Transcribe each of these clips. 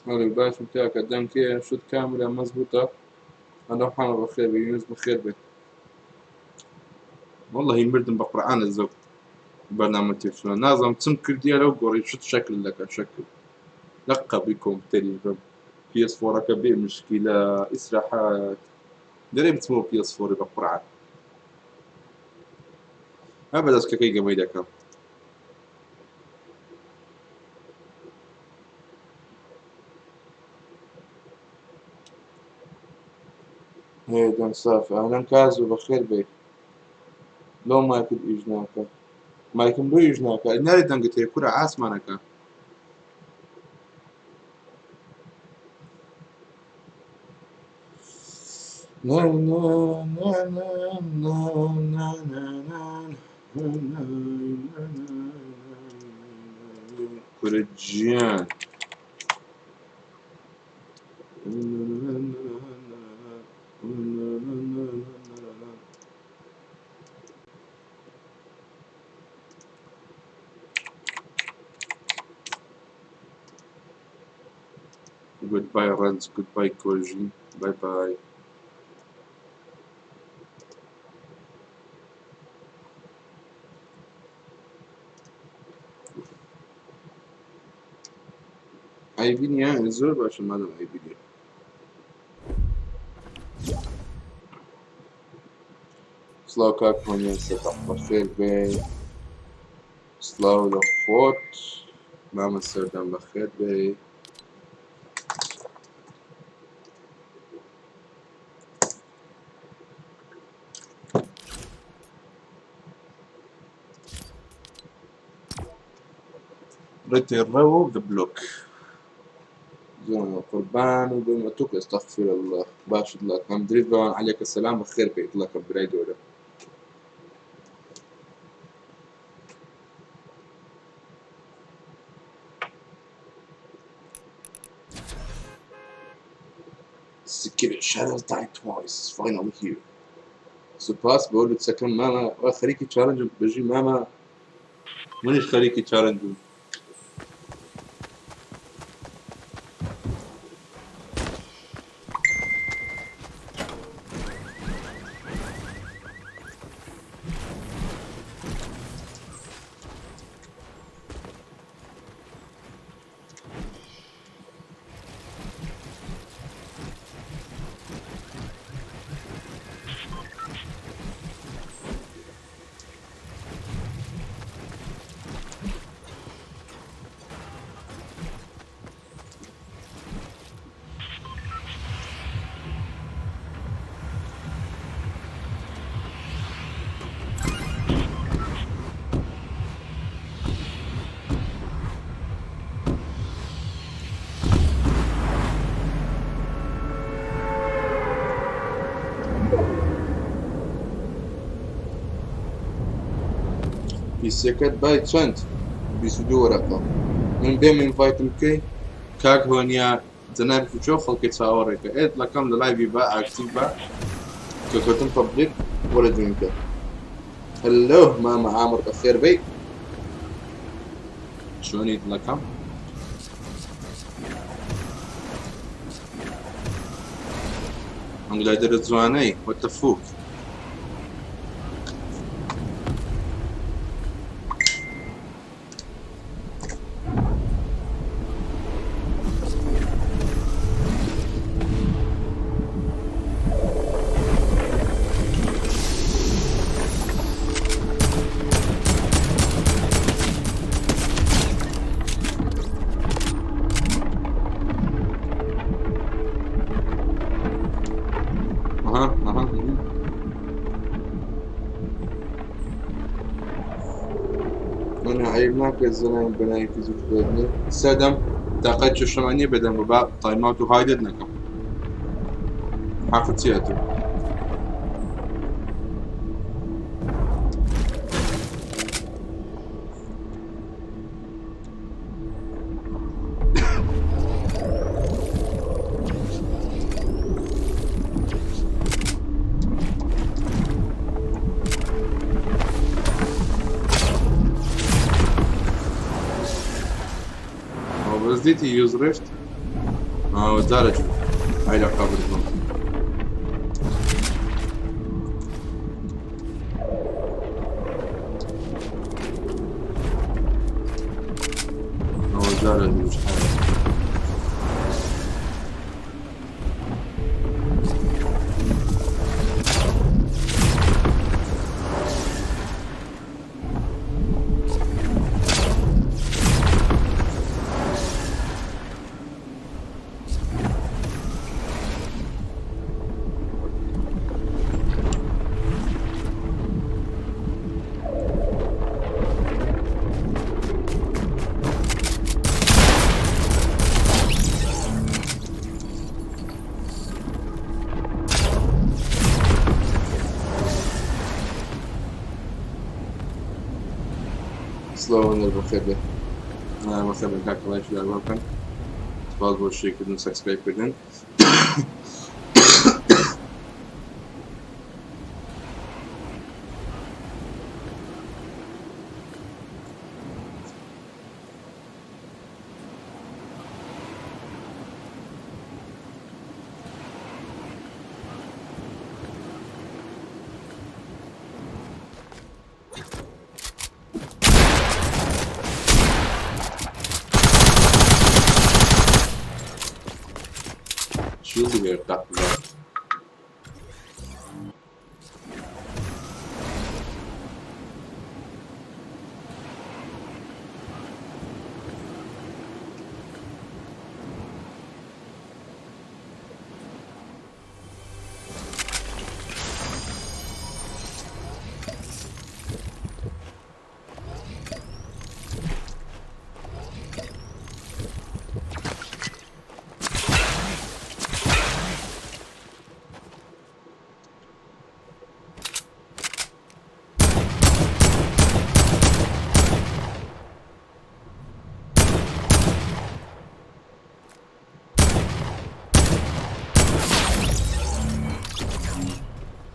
الباش متاعك قدام كي شوط كاملة مزبوطة. أنا محمد بخير بي، يونس بخير بي. والله يمردن بقرآن الزوج برنامج تلفزيون نظام تسمكر ديالو قوري شو شكل لك شكل لقى بكم تقريبا بي اس 4 كبير مشكلة إسراحات دريم تسمو بي اس 4 بقرآن أبدا سكاكي جميلة كم هي دون صافي أهلا كازو بخير بي. لو ما يكون إجناكا ما يكون لو إجناكا ناري دنقت هي كرة عاسمانكا. نا نا نا نا نا نا نا كورجيان goodbye Rans, goodbye Koji, bye bye. عيبين يا الزرب عشان ما دام عيبين سلاو كون ينسى بخير بي سلاو لفوت ماما السردان بخير بي. ريتيرو ذا بلوك زون قربان وبمتوك استغفر الله باش الله كم دريد بوان عليك السلام بخير بي الله كبراي دولة Secret Shadow died twice finally here. سباس بقول تسكن ماما خليكي تشالنج بجي ماما منيش خليكي تشالنج. في سكت باي تشنت بيسودو ورقة من بين من فايتم كي كاك هونيا زناب فيشو خلقي تصاورك إيد لكم للايفي بقى أكتيف بقى كوتن بابليك ولا درينكر. هلو ماما عامر بخير بي شلوني لكم I'm glad it's Zwane. What the fuck? أنا عيبناك الزلمة بناي في زوج بدني سدم تاقد شو شمانية بدن بباء تايم اوت وهايددنا كم حافظ سياتو بس ديتي يوز ريفت ودارج هاي قبل الموت ودارج مش حاجة slow in المخبة أنا المخبة كاك الله يشفي الوطن تفضلوا الشيء كدن سكسبيك كدن شو اللي بيرتاح بالله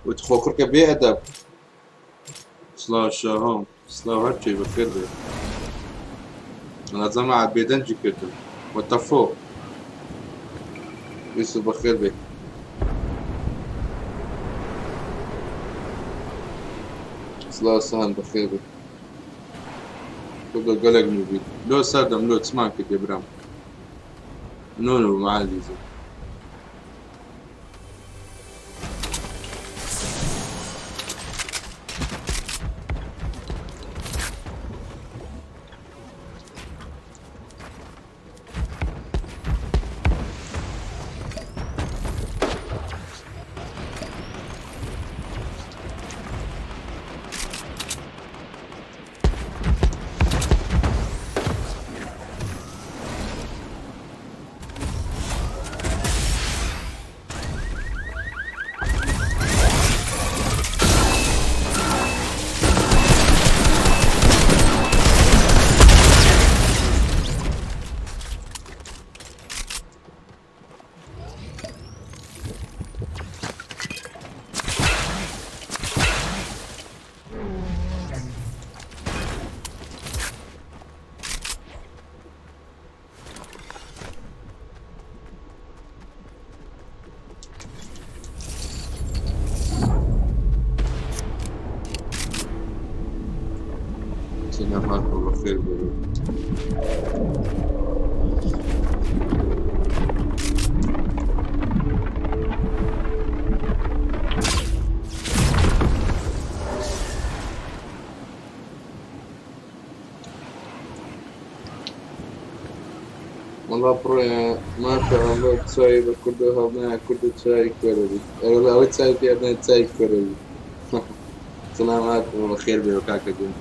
وتفكرك بأدب سلاش هوم سلاو هرشي بخير بي أنا زمان بيدنجي كده وتفوق يوسف بخير بي سلاو سهل بخير بي تبقى قلق مبيد لو سادم لو تسمعك يا برام نونو معالي زي سلامات بخير بي والله برويا ما شاء الله تساوي كلها ما كل تساوي كوربي أو تساوي في أبناء تساوي كوربي سلامات وخير بي وكاكا جن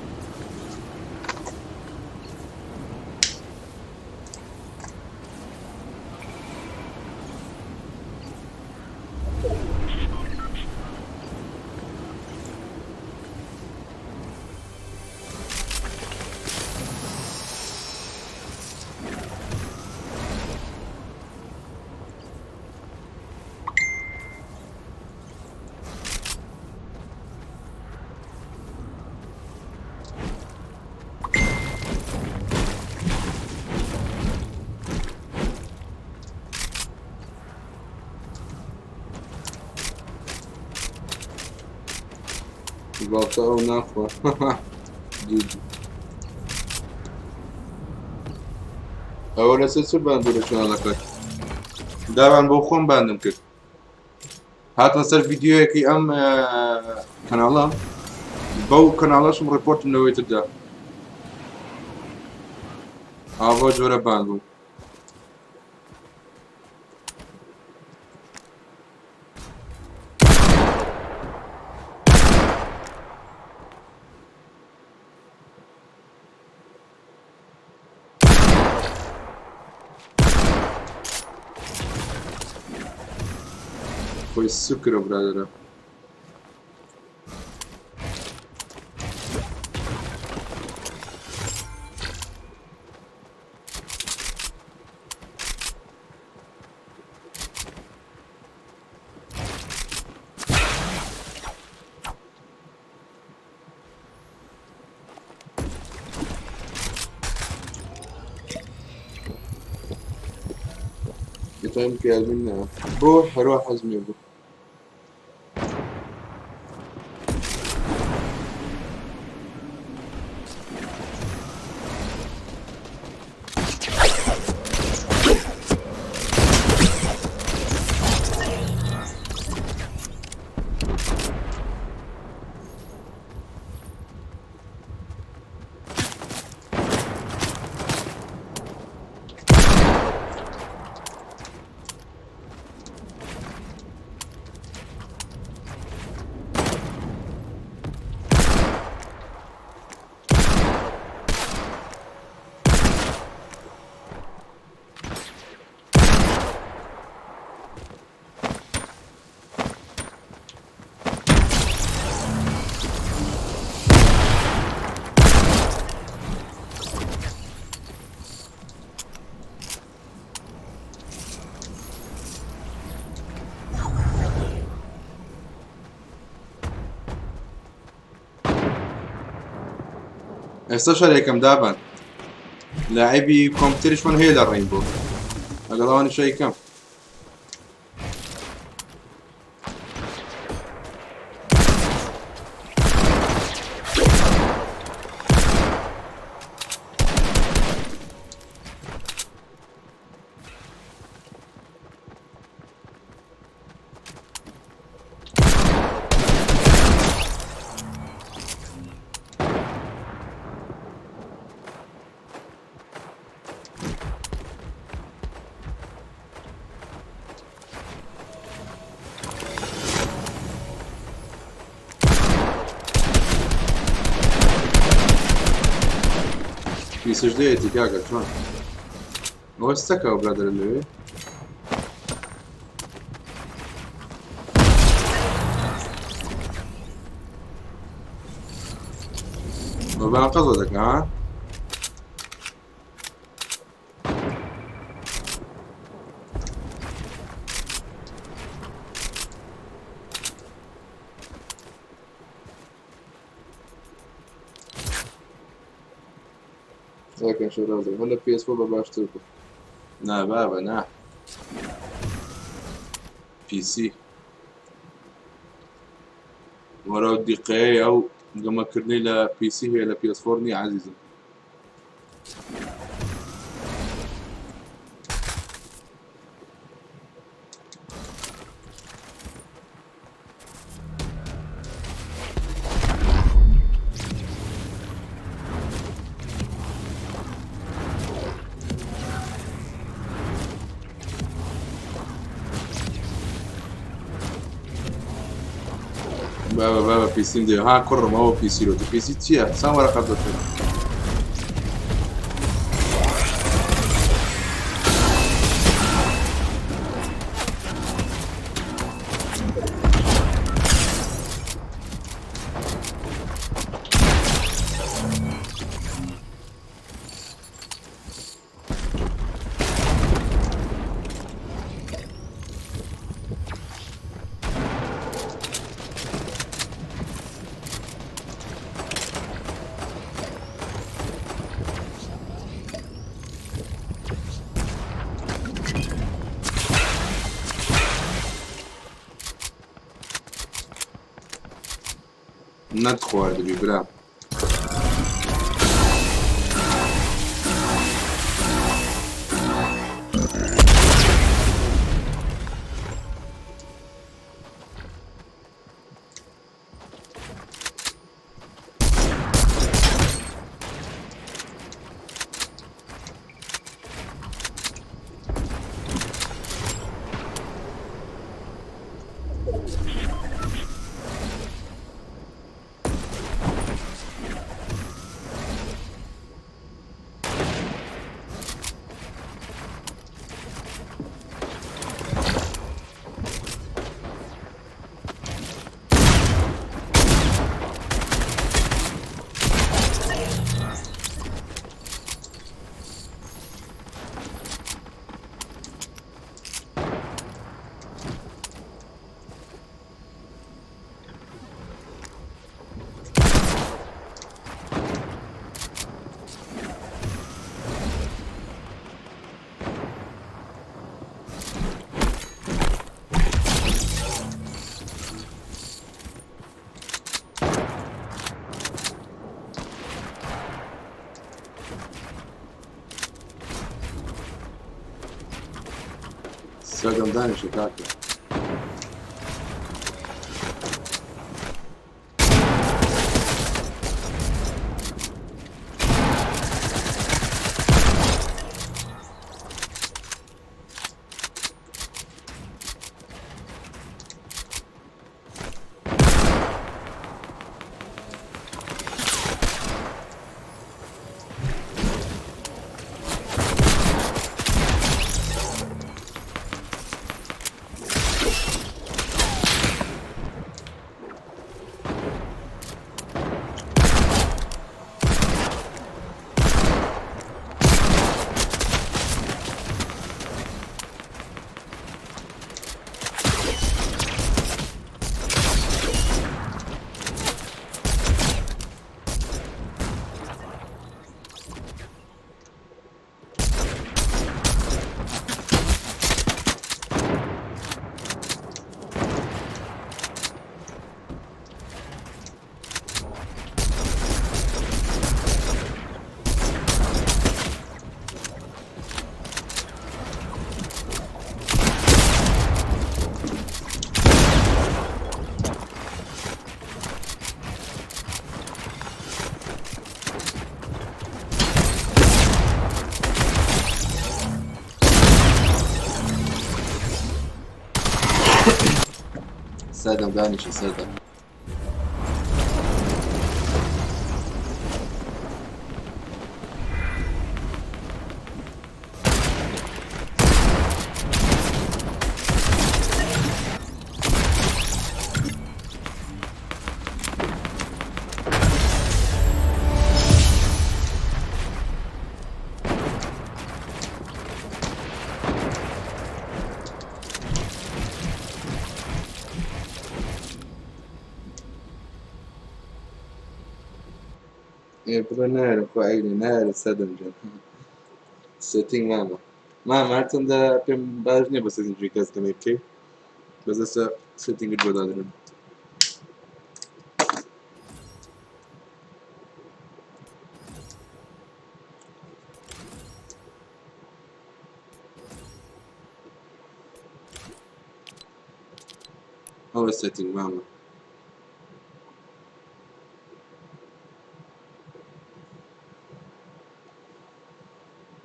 بالتا او ناخوة جيجي اول اساس باندو لشان لك دابا بو خۆم باندم کرد هاتمە سەر ڤیدیۆیەکی ئەم کەناڵە بەو کەناڵەشم ڕپۆرتم لەوەی تردا بۆ جۆرە باند بوو خۆی سوکرە برادرە يطعم كاملنا روح حزمي بو ئێستا شارێکم دابن لاعبی کۆمپیوتەریشمان هەیە لە ڕێینبۆ ئەگەڵاوانی شەیکەم سجدەیەتی کاکە چۆن ئەوە ستەکەوە برادرە لەوێ بەبان قەزە دەکە ها لكن شو لازم ولا بي اس 4 باشتركه نا بابا نا بي سي ورا الدقيقة او لما كرني لا بي سي هي لا بي اس 4 ني عزيزة بابا بي سي دي ها كره ما هو بي سي لو بي سي تيا سام ورقه دكتور نەت خواردبی برا سەردەم دانیشە کاکە سەردەم دانیشە سەردەم برا نارم خۆ ئەیلی نارە سەردەم جان سێتینگ مامە هەرچەندە پێم باش نییە بە سێتینگی کەسکەمێ بکەی بەزەسە سێتینگت بۆ دادرن ئەوە سێتینگ مامە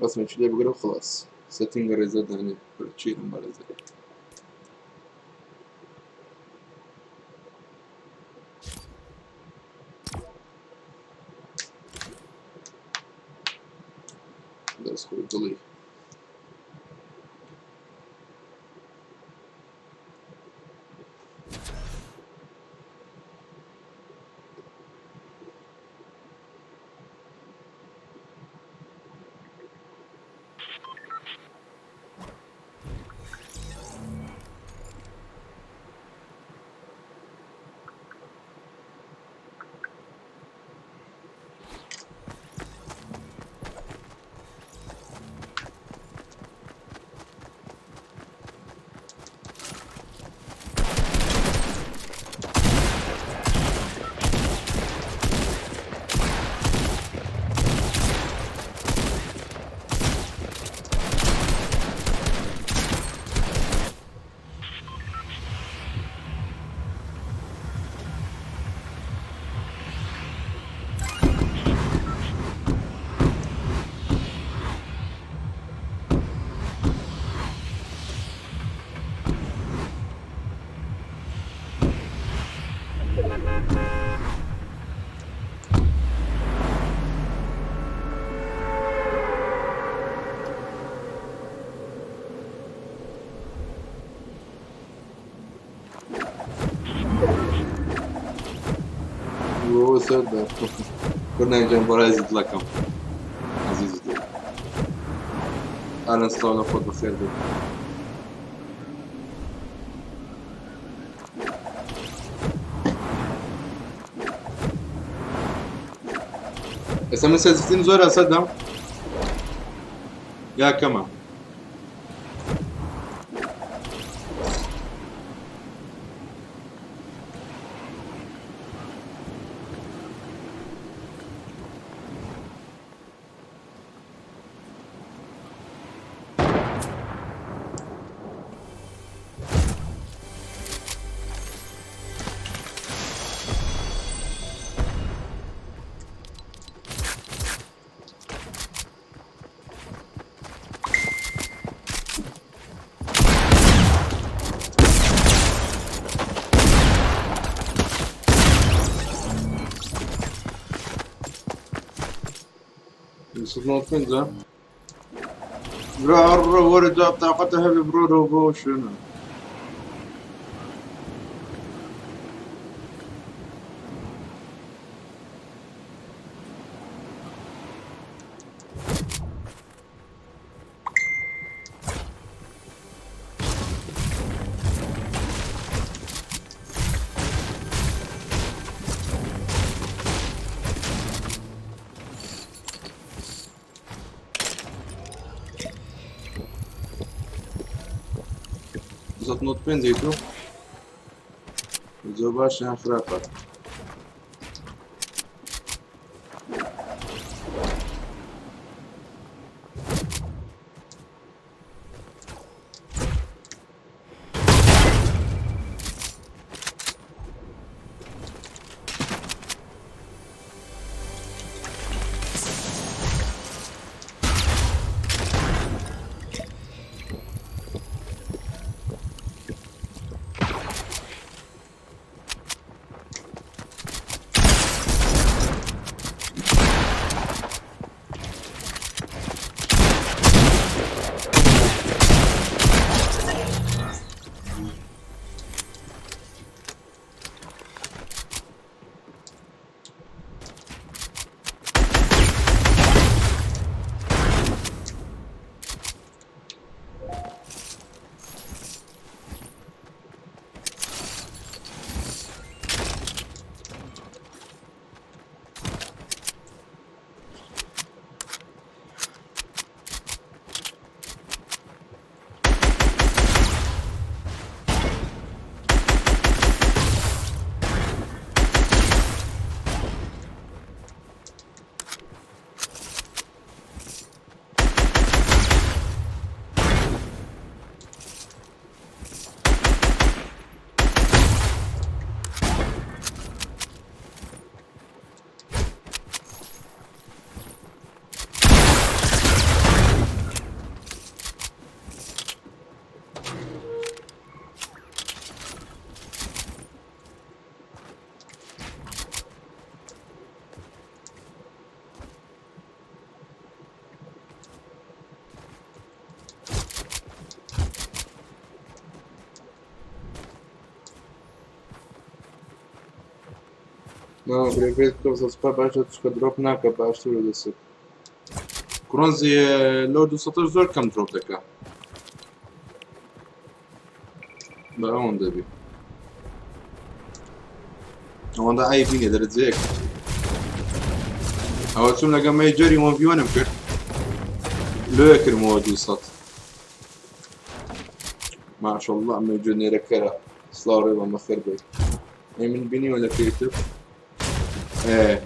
بەسمێکی لێ بگرە و خلاص سێتینگە ڕێزە دانێ چیرم بەڕێزە دەست خۆی دڵی سرده كنا جنب رازد لكم عزيزتي اهلا وسهلا فوق بخير بك اسمي 60 زورة صدم يا كمان صرنا فين برو ورجع طاقتها برو شنو تنط فين زيتو الزوباش خرافة No, привет, кто спрашивает, что дроп нака, что ли, десять. Кронзи, лорду satış zor kam drop deka. Bقى on ده بي. هو ده أي بيني درت زيك. أول شو لقى ما يجري ما في وانا مكر. لو يكر موجود صوت. ما شاء الله ما يجوني ركرة. سلاوري وما خير بي. أي من بيني ولا كريتيف. ايه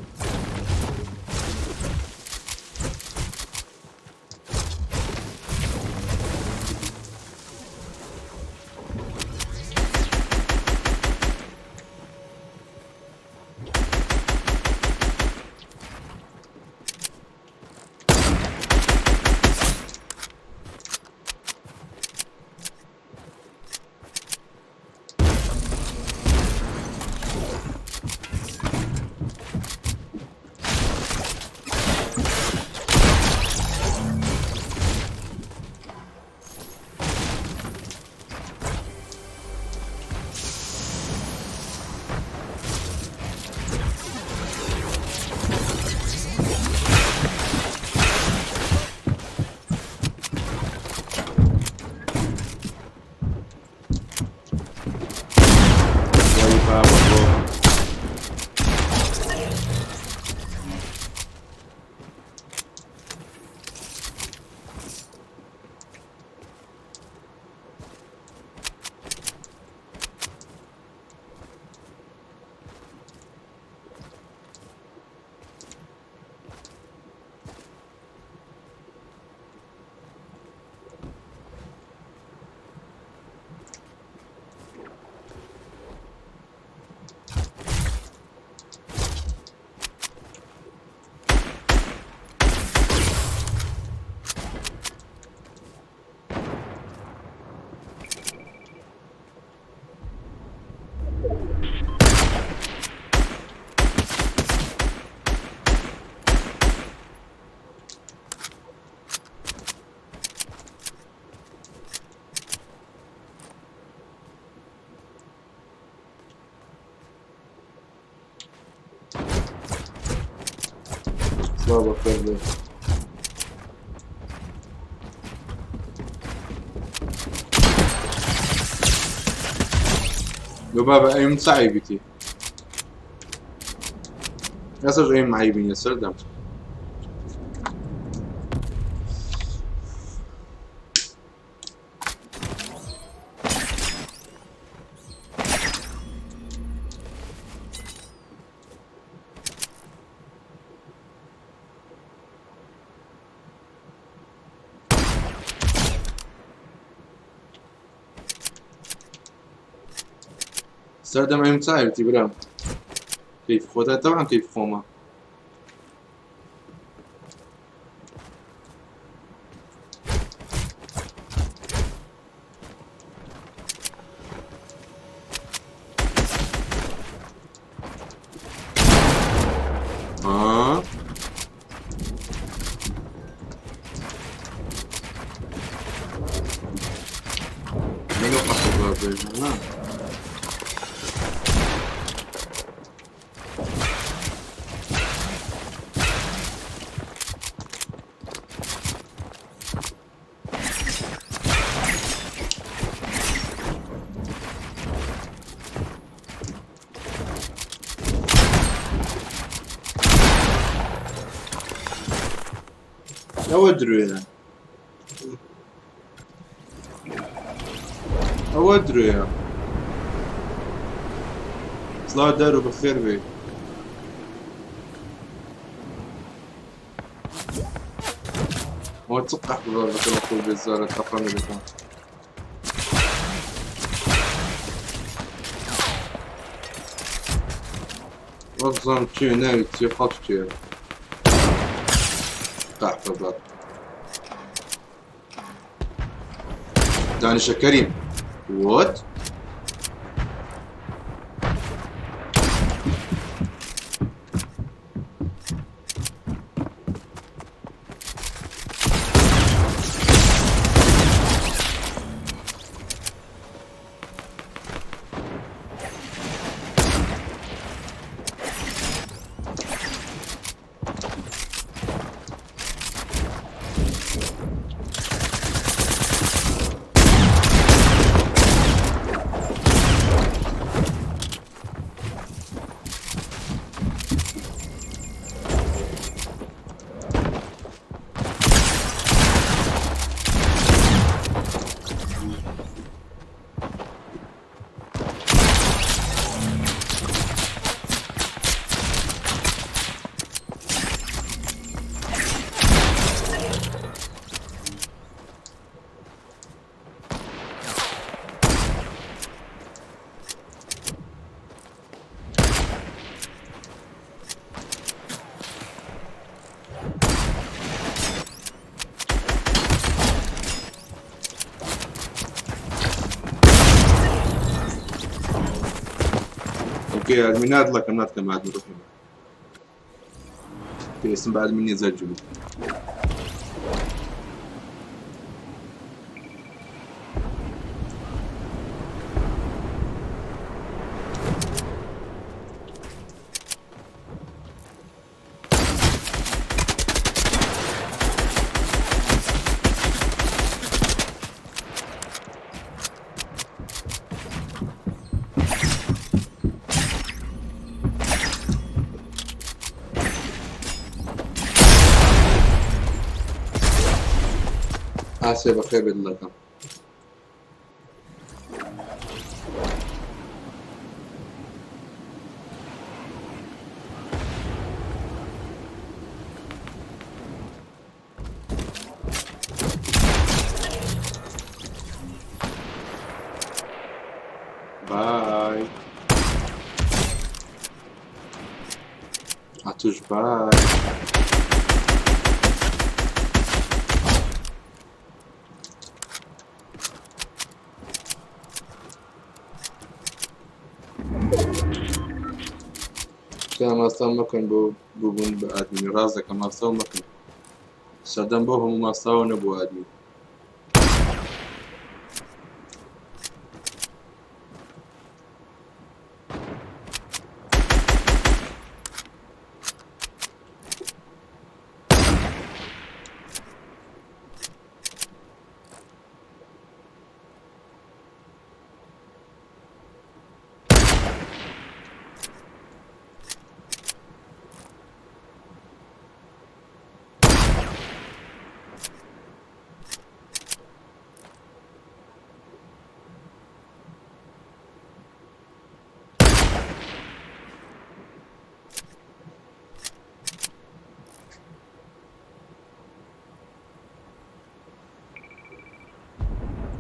بابا خير. لو بابا أي مصعبتي يا صدق أي معيبين يا سردم. سردم أي مصعبتي برام كيف خوتها طبعا كيف خوما منو قصد بابا نعم. أودرو يا طلعوا داروا بخير بي هو تسقح بضربة الأخوة بالزارة تقرن بكم وصام تشي ناوي تسيقات تشي تحت الضرب دانش كريم وات اوكي ادمينات لك النات كم بعد نروح في اسم بعد مني زجلوا آسف بخير بالله باي عطوش باي كما استمكن بون بآدمي رازة كما استمكن شدن بهم ما استوون بوادمي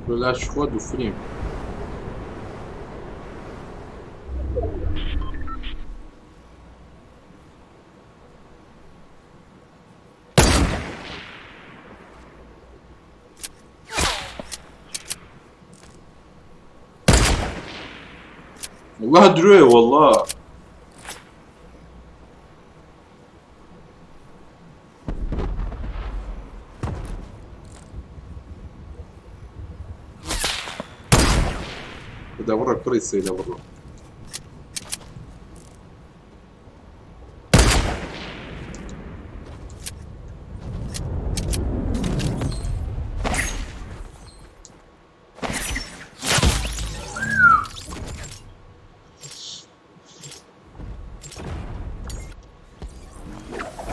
بلاش خود و فریم. والله دروي والله. بدي برا كريسي لبرا.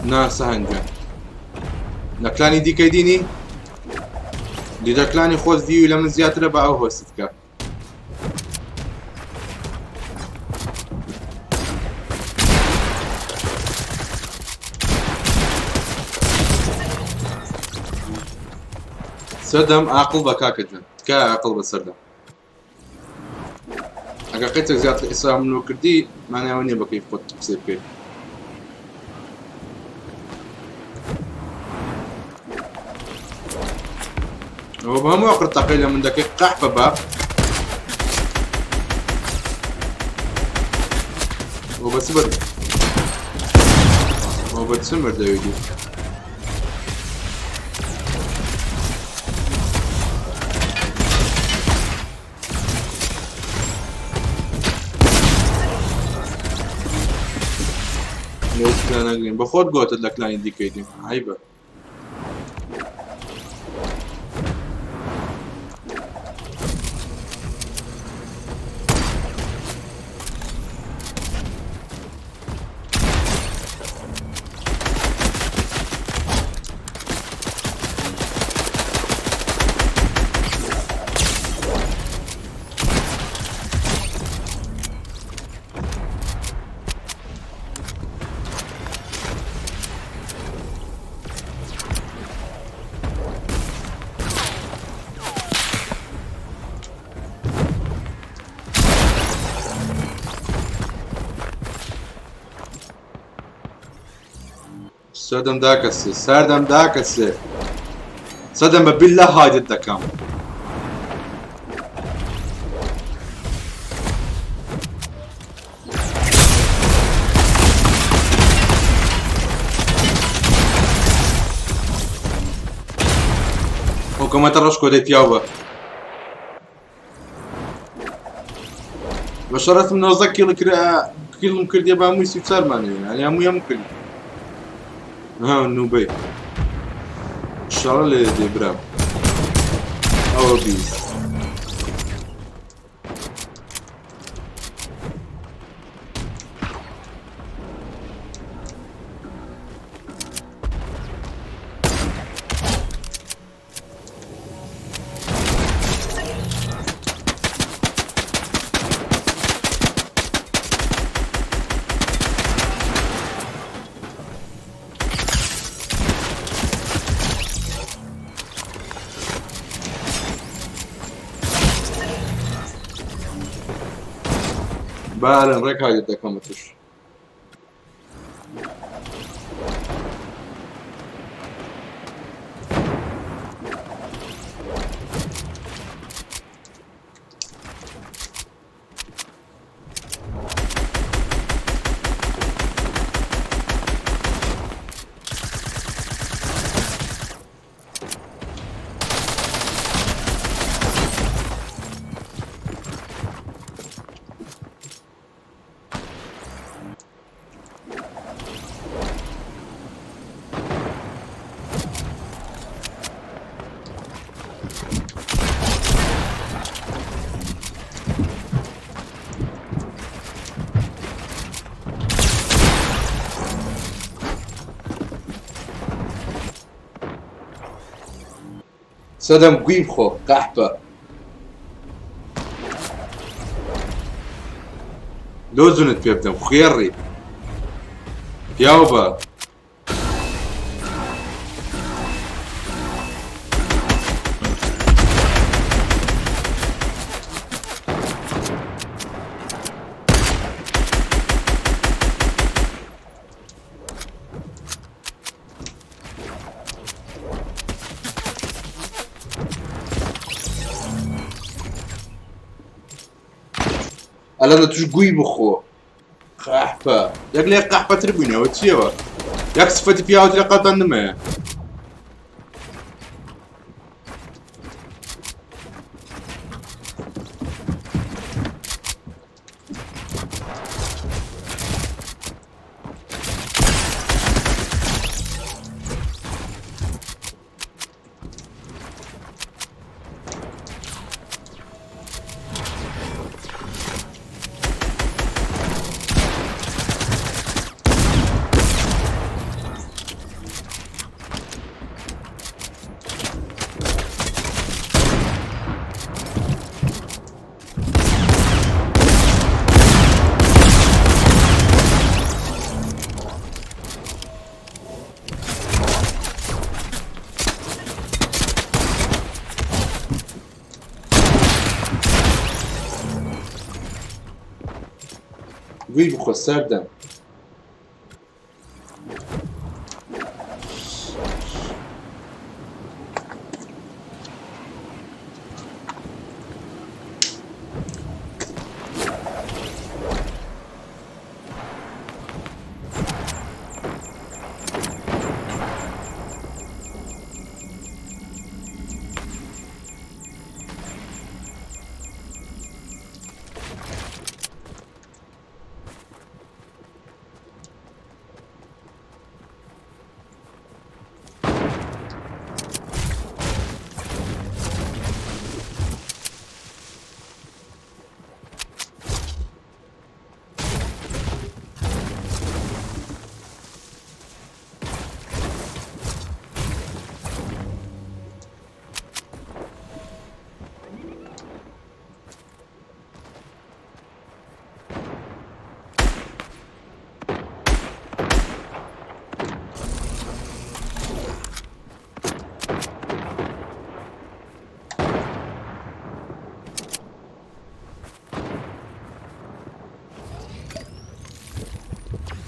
ناس هنجا نكلاني دي كيديني دي دكلاني خوز دي ولا من زيادة بقى هو ستكا سردم عقل بكاكجن كا عقل بسردم اگه قيتك زيادة الإسلام منو كردي معناها ويني بكيف قد بسيب كيف هو بهم وقت تقيل من دقيق قحفة باب وبسبر وبتسمر داويدي ليش كان اقرين بخود قوت لك لاين دي كيدي عيبه سردم داكسي سردم داكسي سردم بالله هاي الدكام وكما ترش كوديت يابا بشرت من وزك كل ممكن دي بامو يسير ماني يعني مو يمكن ها النوبي ان شاء الله اللي برام او بيس بارن رك هاي الدكامتش سدم قيب خو قحبة لوزنت بيبدم خيري يابا الان توش قوي بخو قحبة ياك لي قحبة تربيني وتشيوا ياك صفتي فيها وتلي قطن ما قوي بخو سردم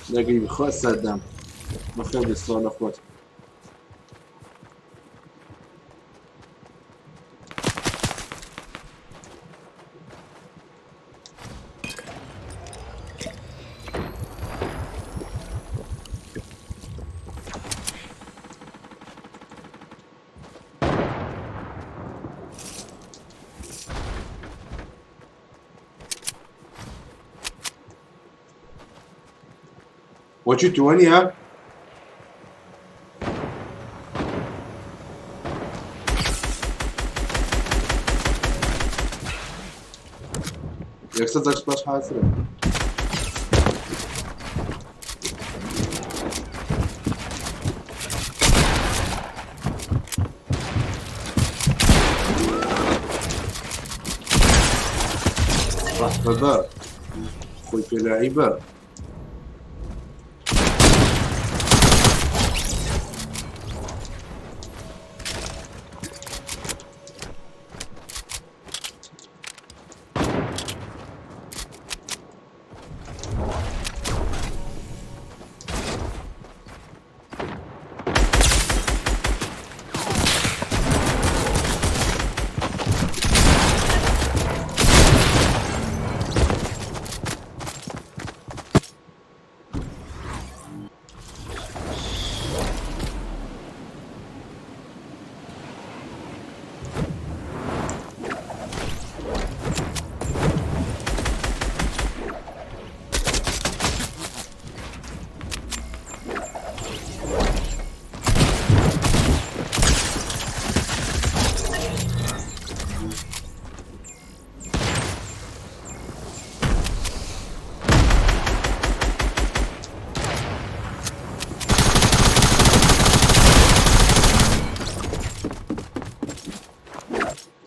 دقيقة بخو سردم بخير بالسؤال اخواتي وجدت وانيها يكسر زاك سبلاش حاسر راح بابا خوي في لعيبه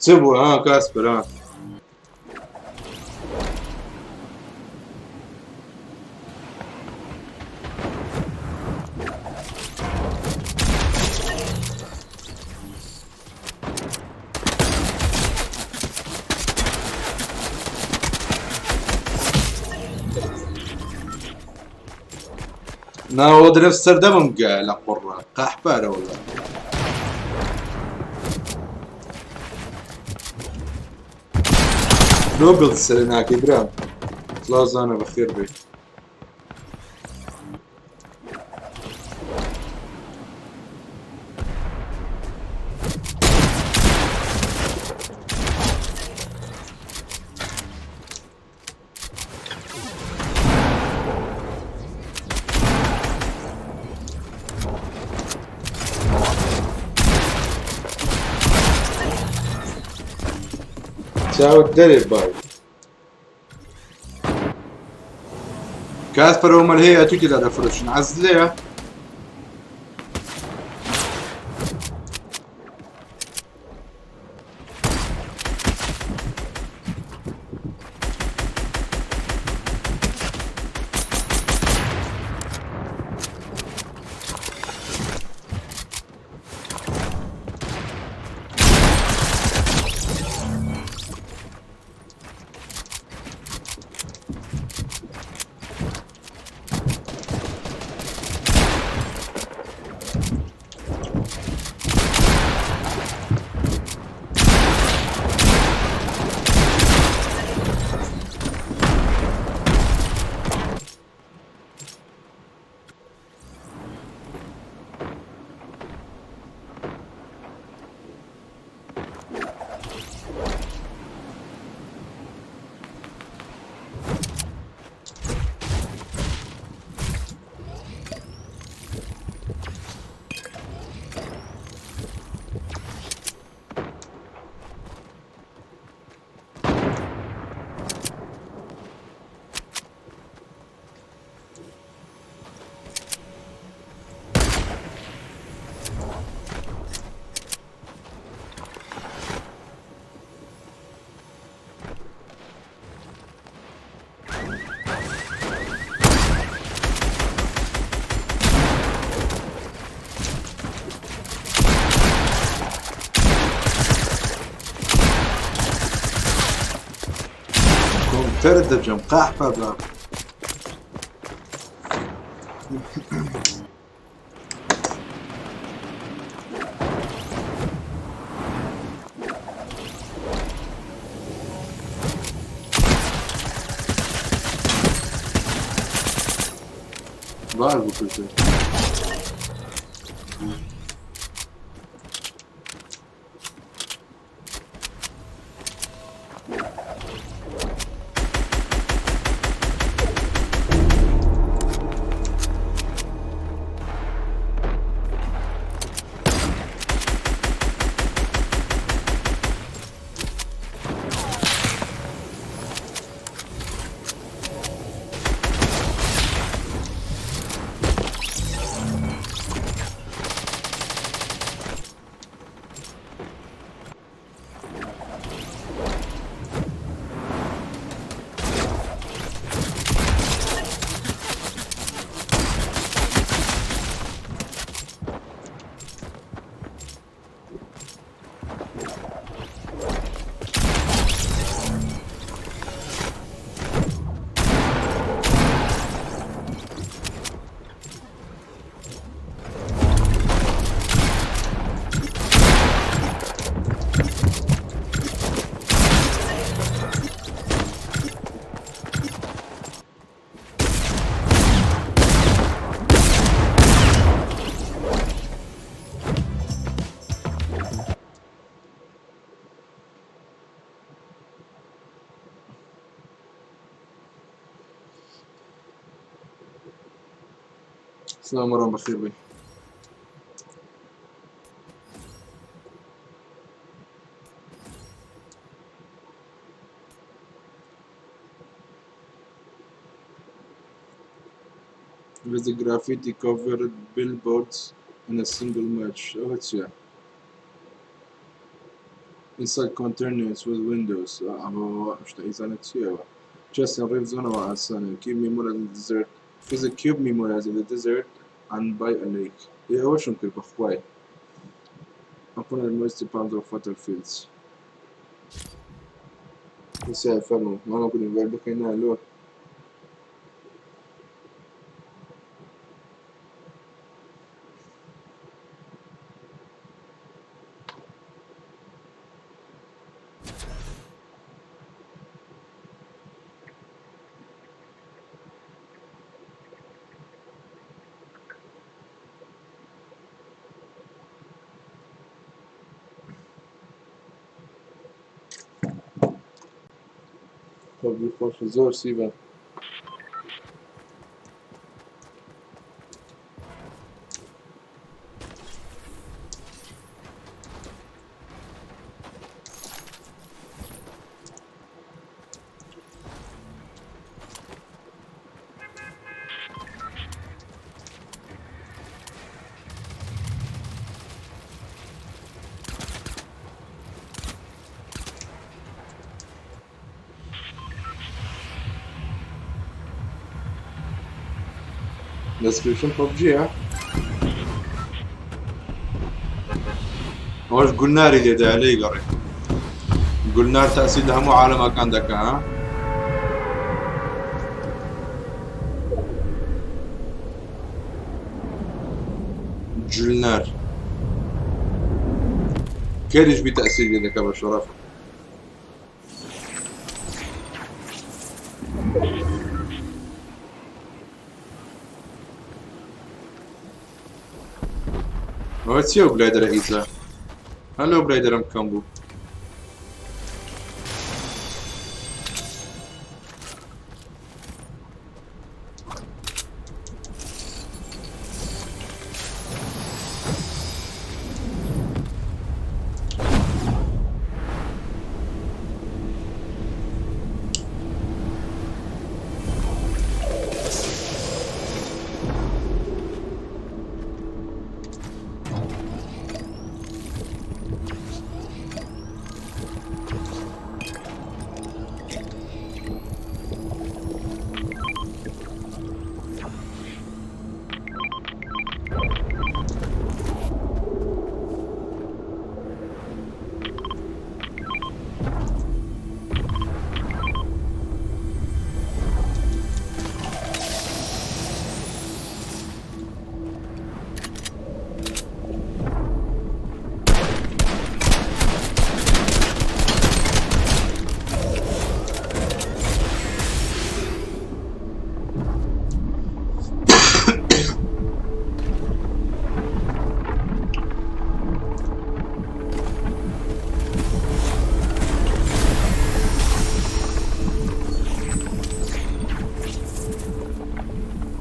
سيبوا ها كاسبر ها نا ودري نفس سردمم لا قرة قحبارة والله نوبل السرناك إبراهيم خلاص أنا بخير بي. تساوي الدرب باي كاثر ومال هي تجي لا فرش نعزلها ترد جم قاحبة بلا بعرف كل شيء السلام عليكم بخير بي with the graffiti covered billboards in a single match. Oh, it's yeah. Inside containers with windows. هو مش تقيسان كتير. Just in red zone وعلى السنة. Keep me more in the desert. Visit cube me more in the desert and by a lake. هي وش ممكن بخواي. Upon the moisty palms of fertile fields. نساء فرمو. ما نقول نقول بكينا لو. PUBG خۆشە زۆر سیبە. دەسکریپشن PUBGە ئەوەش گولناری لێدایە لێی گەڕێ گولنار تەسیل لە هەموو عالەمەکان دەکا ها جولنار کێریش بی تەسیل لێ دەکا بە شەڕەف ئەوە چییە و بلای دەرە ئیزە هەلۆ بلای دەرەم کەم بوو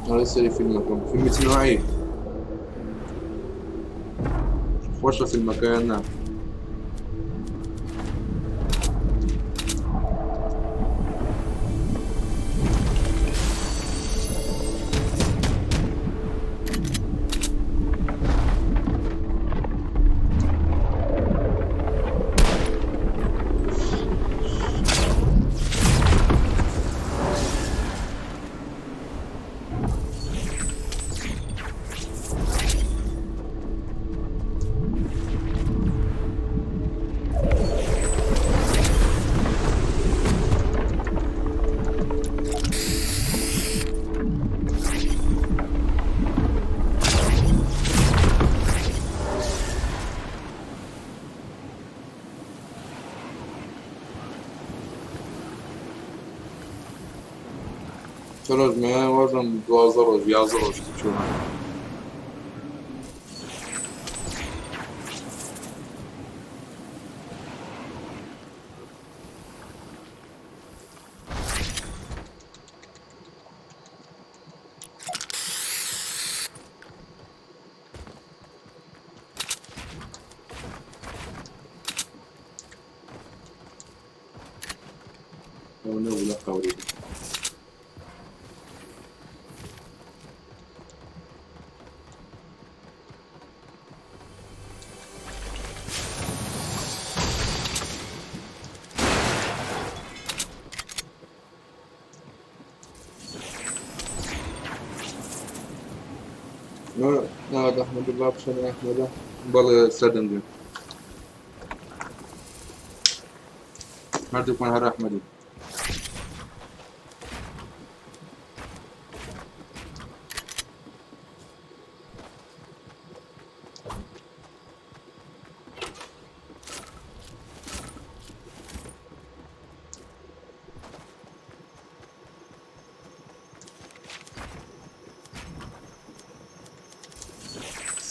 هذا سري فيلمكم فيلم صناعي خوشة في المكان ثلاث ما وزن دوازر يازر شو ولا قوري لا هذا أحمد الله بشأن أحمد بل سدن دي هردوك من هر أحمدي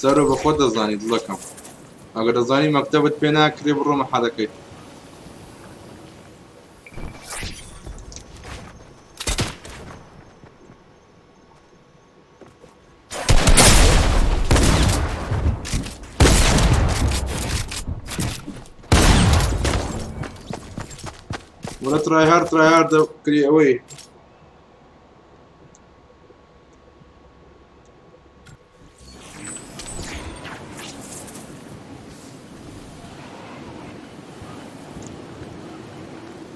سەرۆ بە خۆت دەزانی دڵەکەم ئەگەر دەزانی مەکتەبت پێ ناکرێ بڕۆ مەحەدەکەی ولا تراي هارد كري اوي.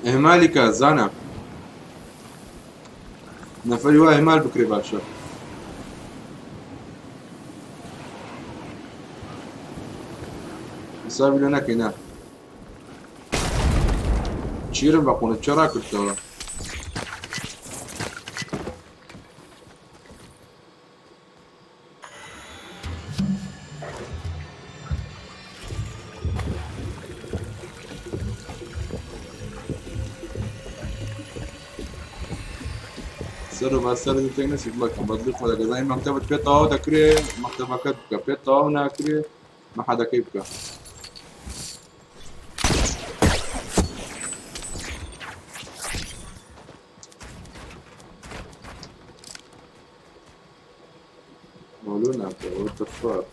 اهمالي كازانا نفري وا اهمال بكري باشا. حسابي لنا كنا تشيرم بقون تشرا كنتوا سر ما سر دي تنس يبلك بدلك ولا زي مكتبة بيتا او دكري مكتبة كتبك بيتا او ناكري ما حدا كيبك. مولونا what the fuck.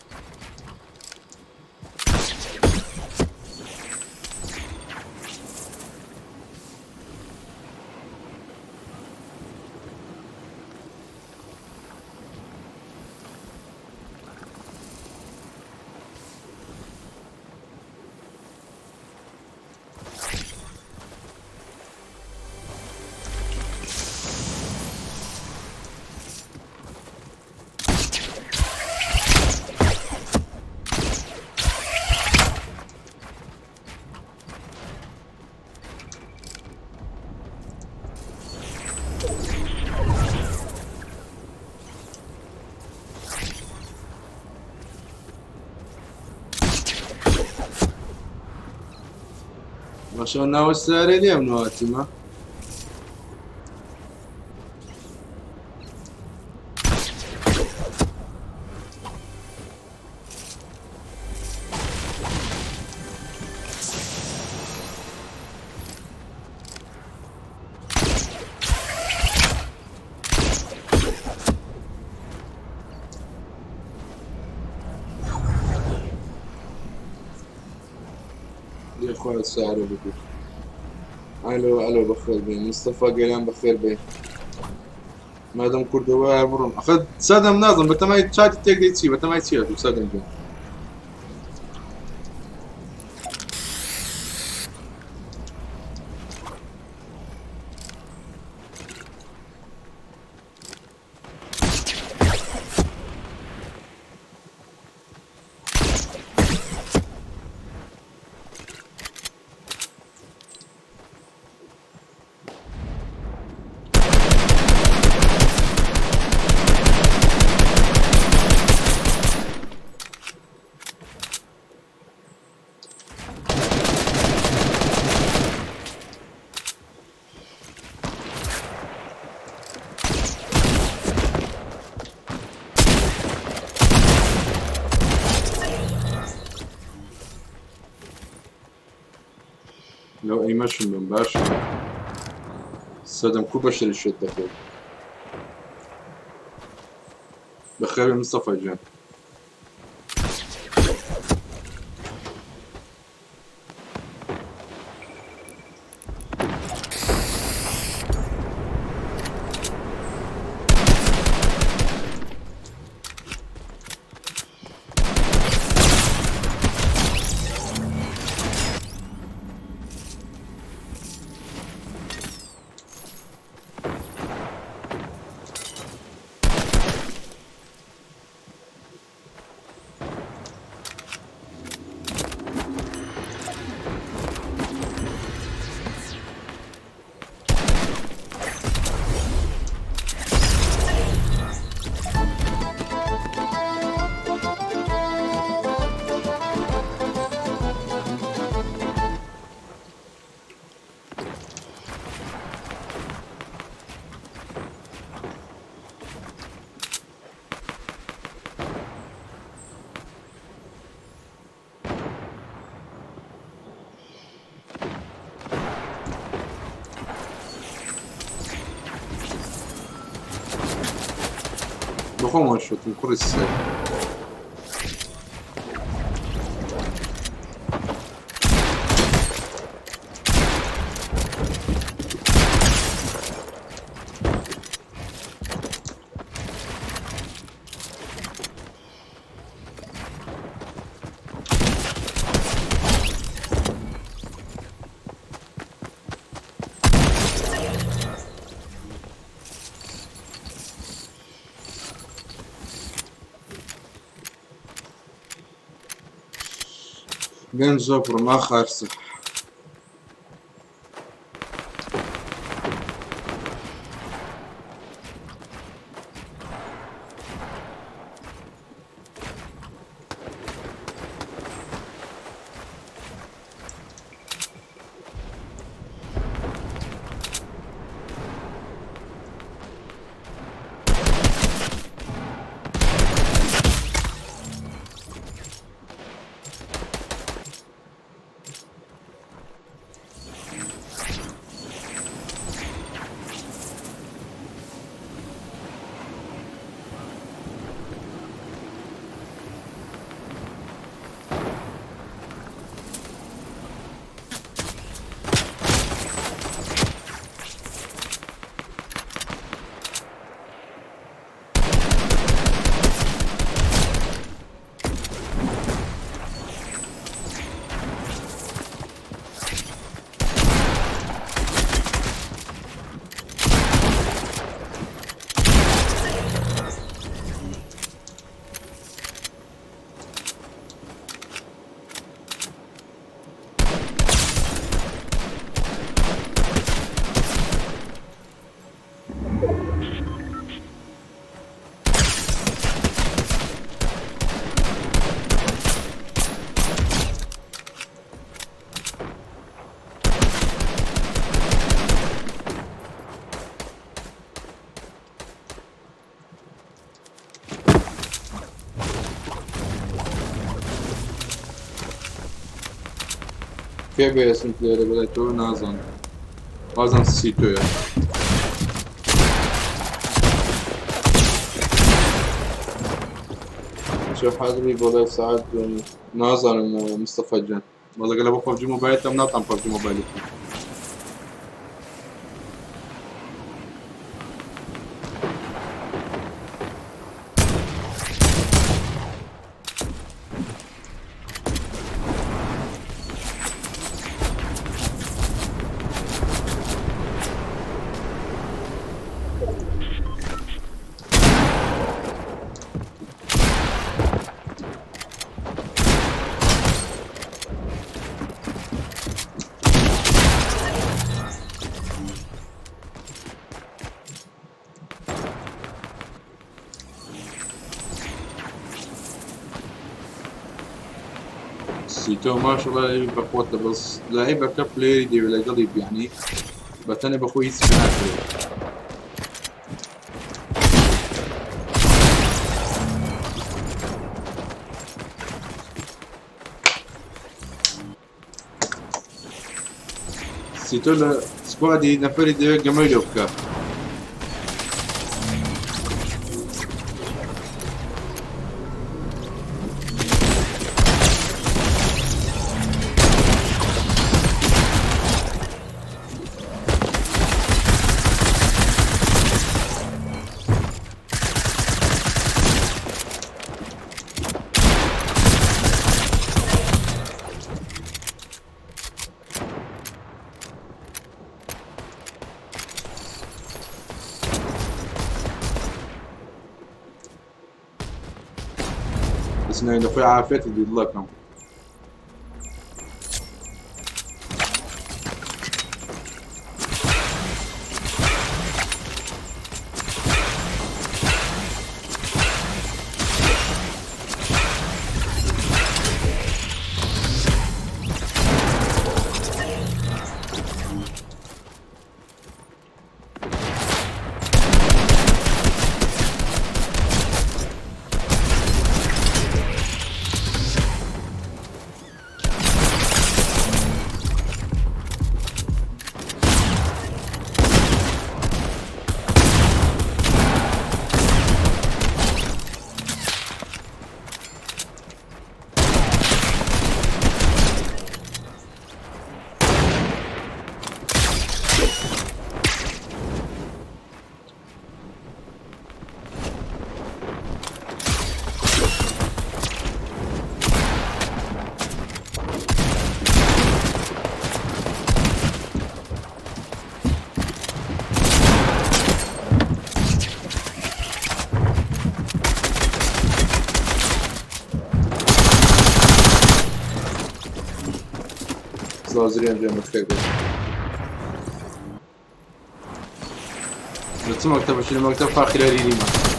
ما شاء الله والساري اليوم نواتي ما يا اخوان السعر بكل. الو بخير بين مصطفى قيلان بخير بين مادام كردوار مرون اخذ سادم ناظم بتماي تشات تيجي تسي بتماي تسي سادم بين لو اي مشي من باشا سادم كو بشر الشد دخل بخير مصطفى جان. بخوم وان شوت من كل السيف. جنزوبر ما خارصة. Kێ بێسنت لێرە بڵێتەوە نازانم. بازم سیتۆیە. چه حاضری بۆڵێ ساعت نازانم مستەفا جان. وەڵا لە بۆ پەبجی مۆبایلتم ناتان پەبجی مۆبایلێتی. سیتۆ ماشەڵڵا بەخۆتە بەس لایبەکە پلێری دەوێ لەگەڵی بیانی بەتەنێ بەخۆی هیچ ناکرێت. سیتۆ لە سکوادی نەفەری دەوێت گەمەی لێ بکە. بس انه اخوي عافيتي دي الله كم زازريان جاي متخيل بس مكتب شنو مكتب فاخر ريلي ما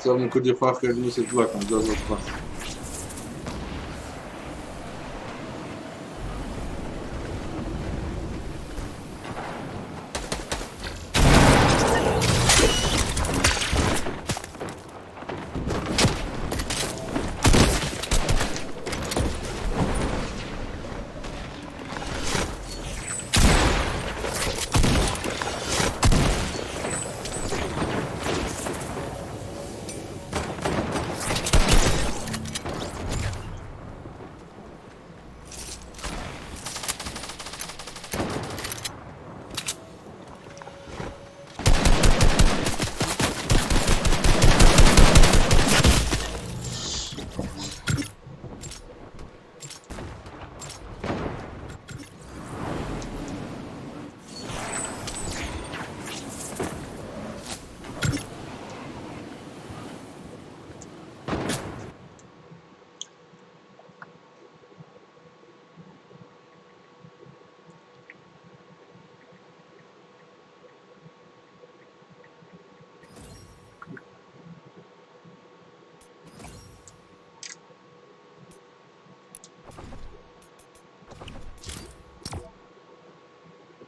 صار من كل فاخر نوس يطلق عن جوز الطاس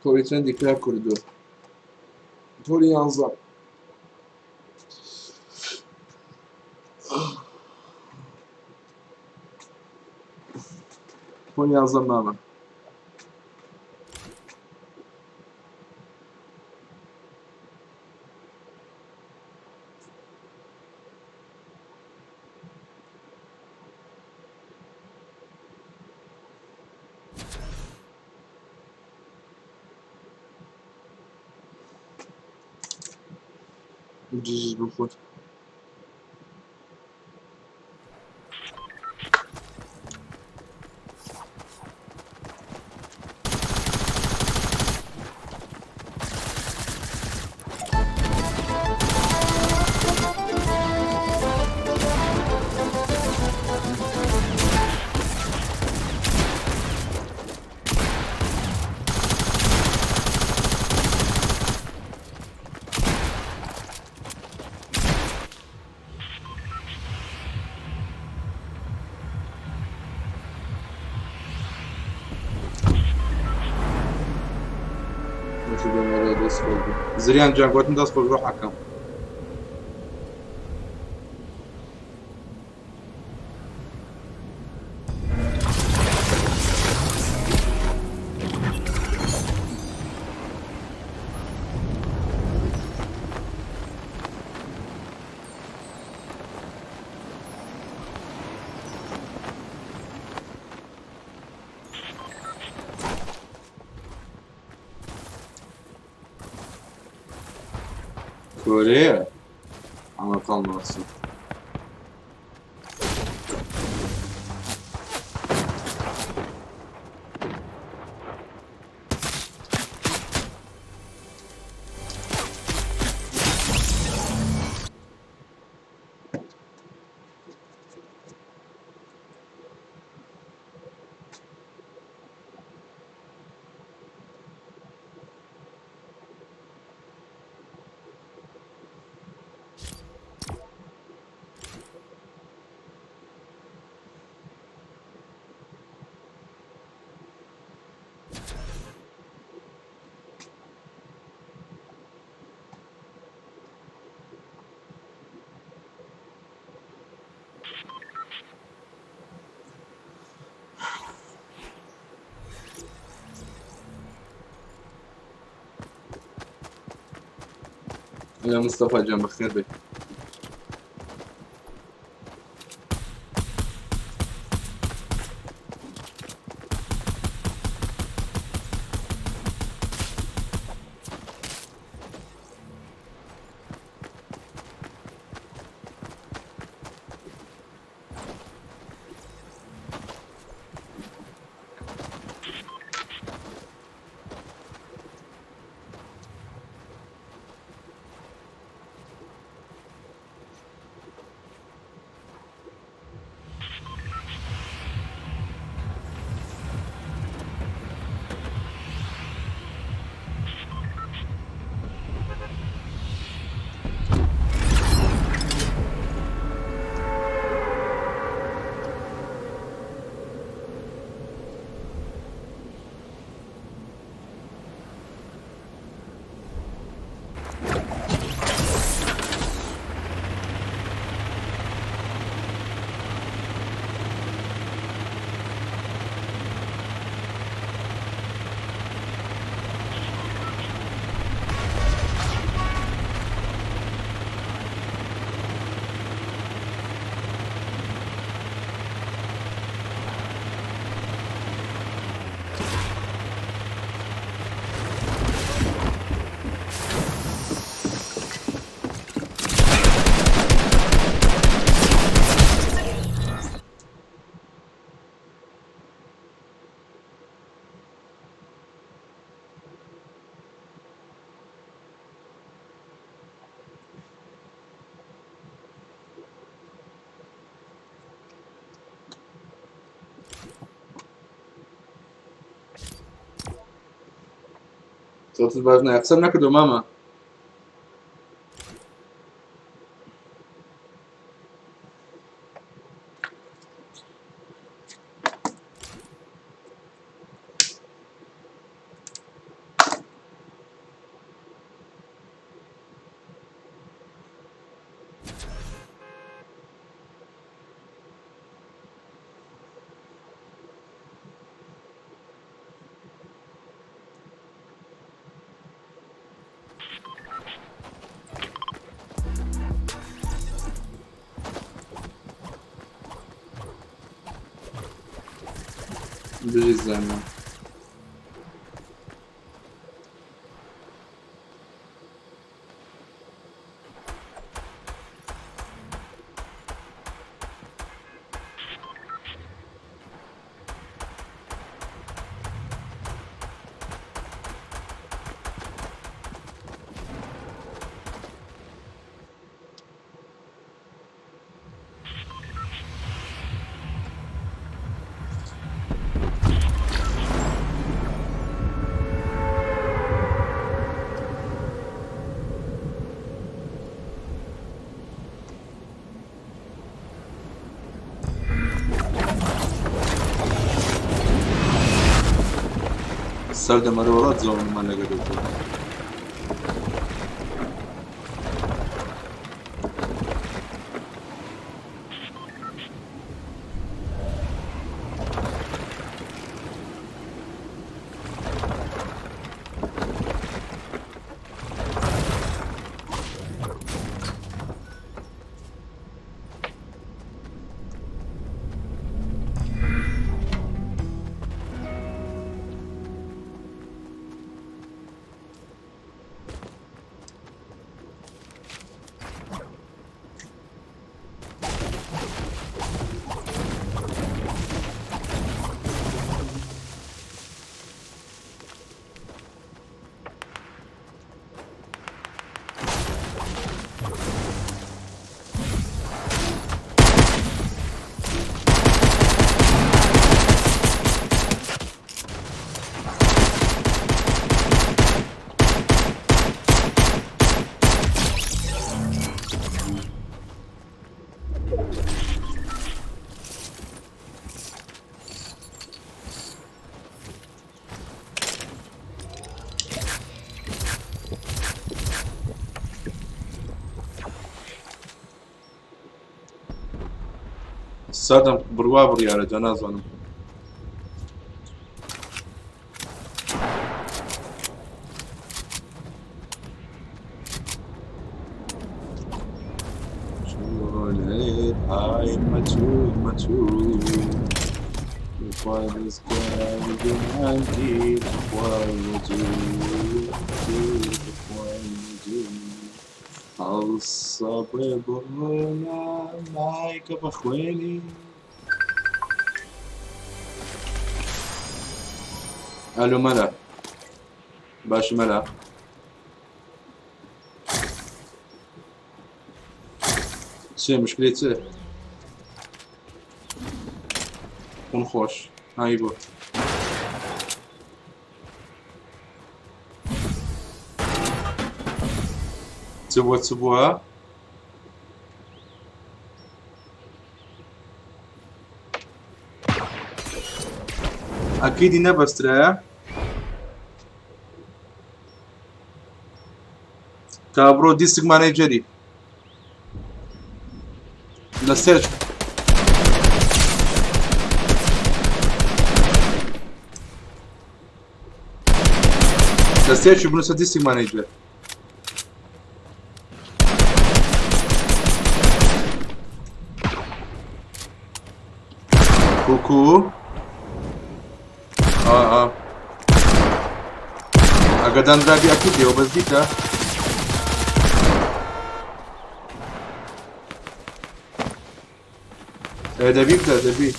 Polis'in dikkat kurdu. Poli yanzam. Poli yanzam mama. Ciciz bu fut. Nasıl bir ders oldu? Zriyan can gotin ders oldu hakam. Kore'ye ama kalmasın. يا مصطفى جنب بخير بك. صوت البازنة يقسم نكدو ماما. بيجي الزمان. السردة مرورات زون ما لقيتو. السردة بروابر يا رجال زون. هاي المتون وفارس كان عندي اخوان وجود اخوان وجود الصبر هنا معك بخواني. الو ملا باش ملا چه مشکلته؟ اون خوش هایی بود چه بوه؟ اكيد نبستره كابرو ديستريكت مانجري لسيرش بنو ديستريكت مانجر كوكو اقدان درابي اكيد يو بس ديكا دبي بدا دبي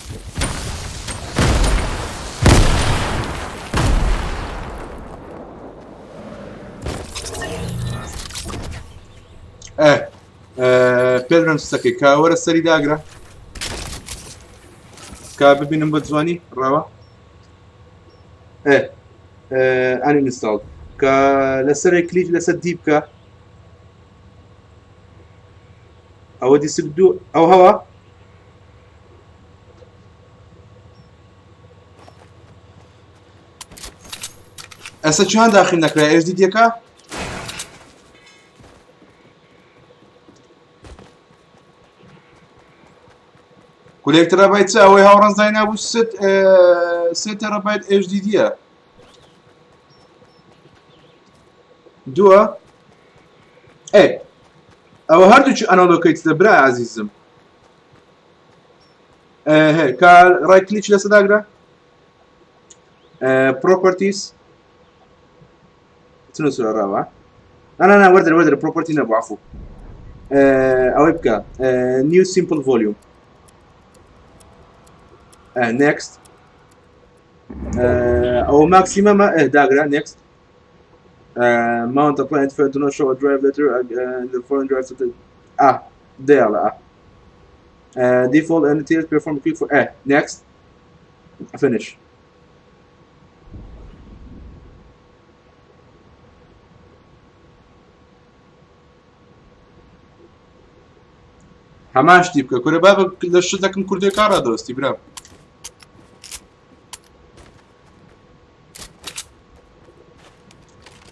بيدرن سكي كاور السري داقرا كاببي نمبر زواني راوا اني انستال كا لسري كليك لسر ديبكا او دي سكدو او هوا اسا چند داخل نکره ايش دي ديكا كوليك ترابايت اوي هاوران زينا ابو 6 ترابايت ايش دي دي دوا ايه او هردوش انا لوكيت برا عزيزم هي كا رايت كليك لسه داقرا بروبرتيز تنسوا الرابعه انا وردر بروبرتي نبو عفو او يبقى نيو سيمبل فوليوم next او maximum داقرا next mount a plant failed to not show a drive letter the foreign drive to there default entities perform click for next finish هماش تيبكا كوري بابا لشدكم كردي كارا دوستي برام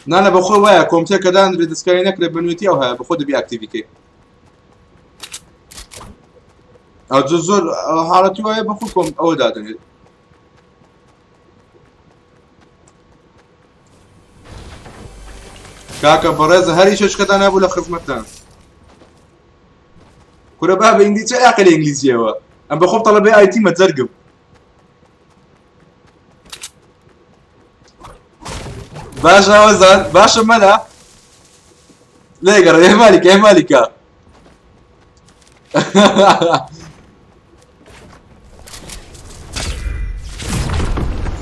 نانا بخو ويا كومتي كدان ريد سكاي نكري بنويتي او ها بخود بي اكتيفيتي او زور حالتي ويا بخوكم او دادني كاكا برز هري شش كدان ابو لخدمتنا كورا بابا انجليزي اقل انجليزي هو ام بخوف طلبي اي تي ما تزرقم باشا وزن باشا ملا ليقرا يا مالك يا مالكا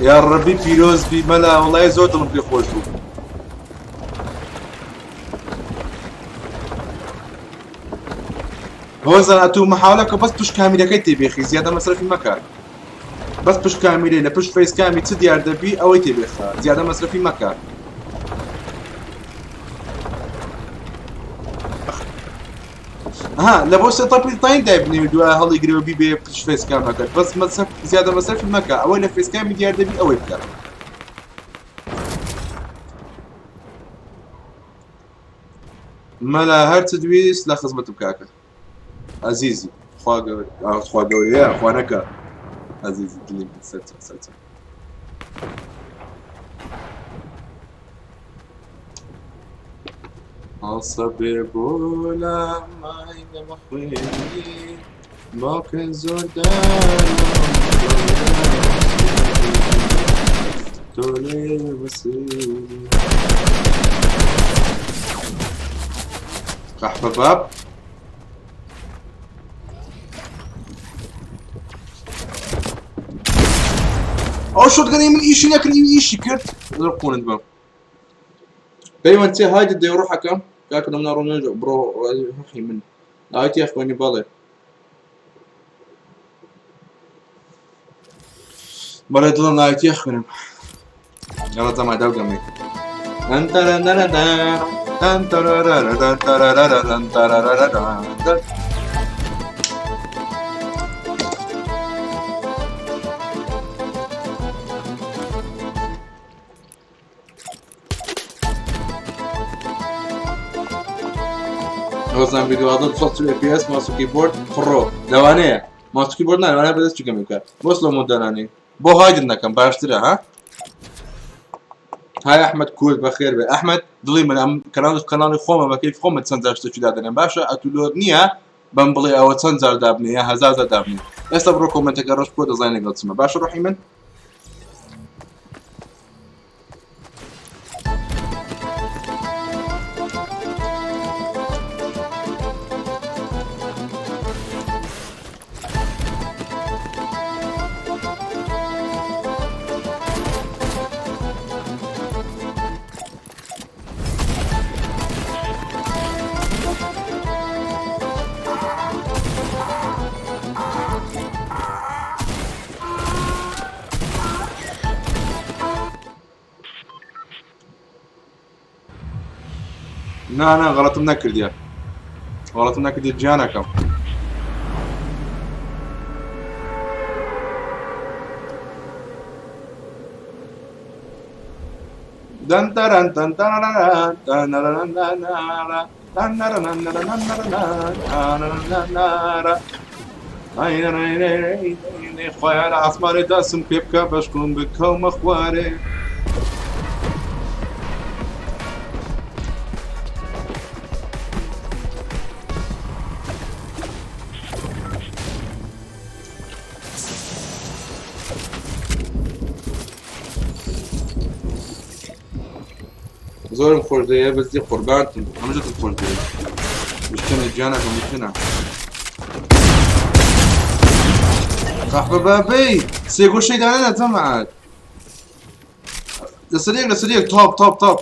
يا ربي فيروز بي ملا والله زود ربي خوشو وزن اتو محاولك بس بش كاميرا كيتي بيخي زياده مصرفي مكان بس بش كاميرا لا بش فيس كامي تديار دبي او يتي بيخا زياده مصرفي مكان لبوس طبي طين دايبني دوا هل يقريو بي بش فيس كام مكان بس مصرف زياده مصرفي مكان او لا فيس كامي ديار دبي او يبكى ملا هر تدويس لا خزمته بكاكا عزيزي خواقوي يا خوانكا عزيزي دليل سلسة الصبر بولا ما يبقى مخويني باکە زۆردار تۆ لێ بەسێری قەحبە باب ئەو شۆتگەنەی من ئیشی نەکرد ئیشی کرد زۆر قوونت بم پەیوەندی هایدە دەی ڕوحەکەم کاکە دەمنا ڕۆنێ بڕۆ ڕوحی من ئاوەتی یەخوێنی بەڵێ بەڵێ دڵم ناوێتی یەخوێنم یاڵە تەما دەوگەمێ وەزان ڤیدیۆ 140 FPS ماوس و کیبۆرد فڕۆ لەوانەیە ماوس و کیبۆرد نالەوانەیە بەدەست چگەم بکات بۆ سلۆ مۆدەرانی بۆ هایدت نەکەم باشترە ها هاي احمد كورد بخير بي احمد دڵی من ئەم کەناڵی خۆمە بە کەیف خۆمە چەند جار شتێکی دادەنێم باشە ئەتولۆر نییە بەم بڵێ ئەوە چەند جار دابنێ یا هەزار جار دابنێ ئێستا بڕۆ کۆمنتەکە ڕۆژ بۆ دەزانێت لەگەڵ چمە باشە ڕۆحی من نا غەڵەتم نەکردیە غەڵەتم نەکردی گیانەکەم خۆیان لە ئاسمانێ دەسم پێ بکە بەشکم بکەومە خوارێ زۆرم خۆش دەیە بەزی قوربانتم هەمژەتم خۆش دەیە مشکەنە گیانەکە مشکەنە قەحبە بابەی سێگۆشەی دانەنە تەمەعات لەسەر یەک تاپ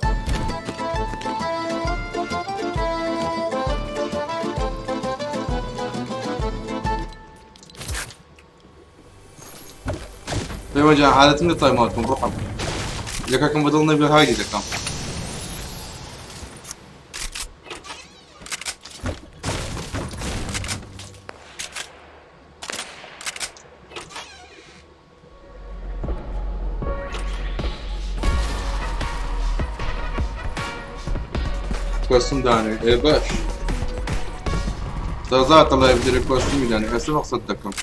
پەیوەنجان عادەتم لە تایماتکم ڕۆحم یەکەکەم بەدڵ نەبێ هایدی دەکەم کۆستوم دانێ باش تازاتە لای بدرێ کۆستومی دانێ هەستا مەقسەد دەکەم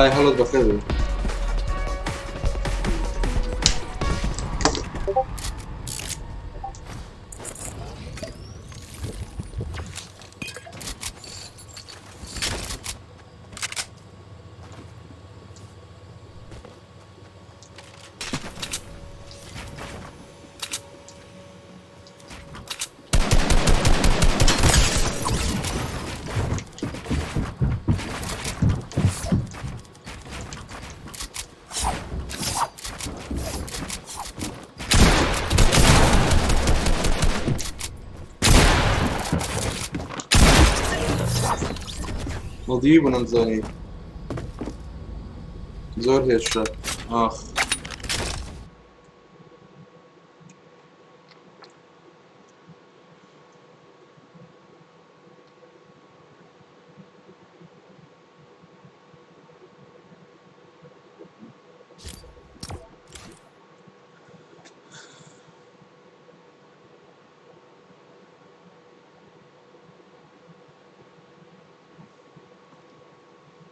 حالت بخير. نظيف ونمزاني زور هيدشوت. اخ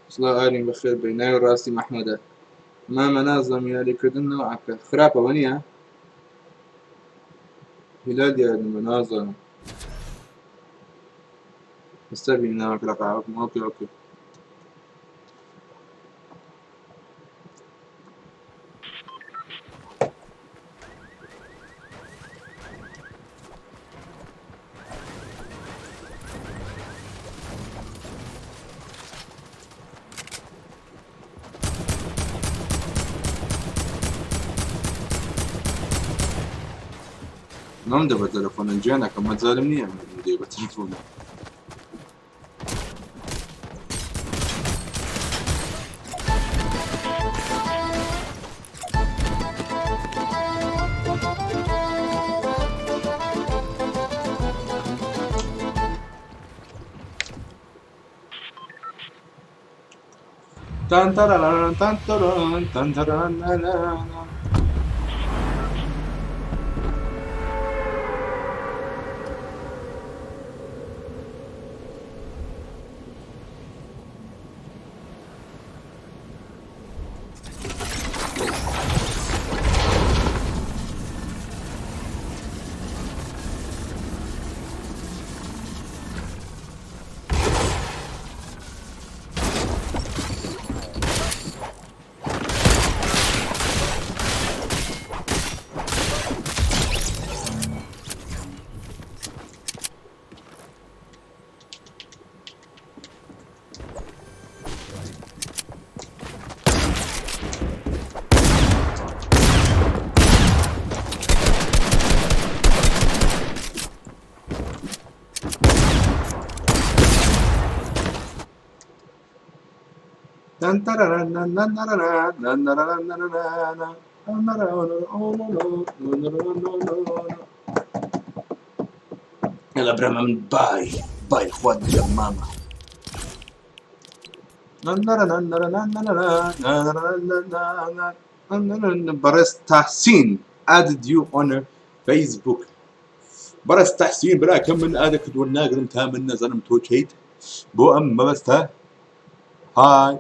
صلاة آلين بخير بيناي وراسي محمودة. ما منازم يا لكردن نوعك خرابة ونيا هلال يا المنازم استبي نامك رقعكم. اوكي اوكي ما مدبر تلفون جينك ما تظالمني يا مدبر تلفون. تان تران تان تران تان تران لا لا. تان تران نان نان نان نان نان نان نان. يلا برا من باي باي اخوات جمامة. برس تحسين added you on Facebook. برس تحسين برا كم من ادك دون ناقرم تامن زلم توكيت بو ام بستا. هاي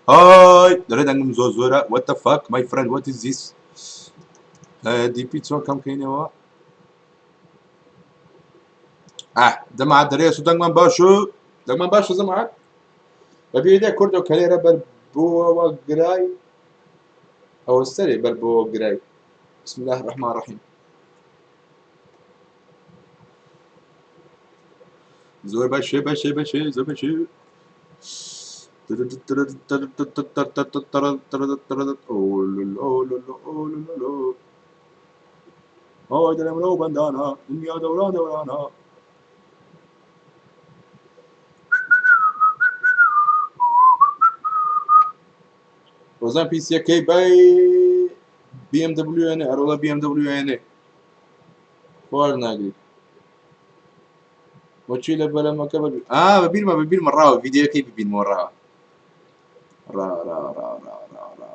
هاي دريد انكم زوزورا what the fuck my friend what is this. دي بيتزا كم كينوا دمع دريه سو دنگمان باشو دنگمان باشو زمعك ببيدي كردو كاليرا بربو وقراي او السري بربو وقراي. بسم الله الرحمن الرحيم. زور باشي باشي باشي زور باشي. هاي دلم لو بندانا دنيا دوران دورانا. روزان بي سي كي باي بي ام دبليو ان ارولا بي ام دبليو ان فور ناقري وتشيل بلا ما كبر. ببيل ما ببيل مرة فيديو كي ببيل مرة را را را را را را را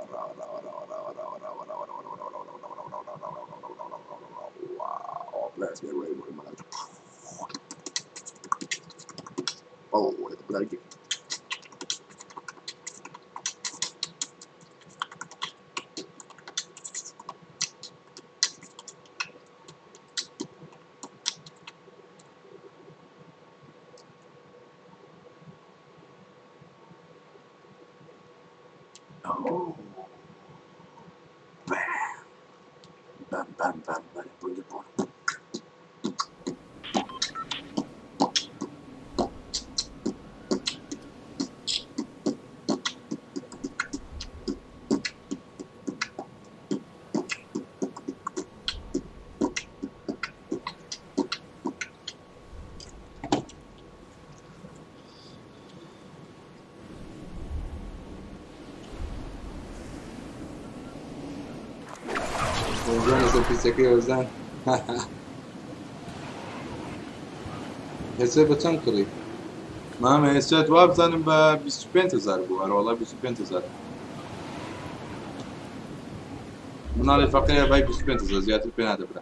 Oh, bless me, wait, oh, Oh. Bam. Bam, bam, bam, bam, bam, bam. اونجا مثل پیسکی بزن. حساب به چند کلی؟ ما هم حساب واب زنم با 25,000 بو. آره والله 25,000. من على فقير باي 25,000 زيادة بين هذا بلا.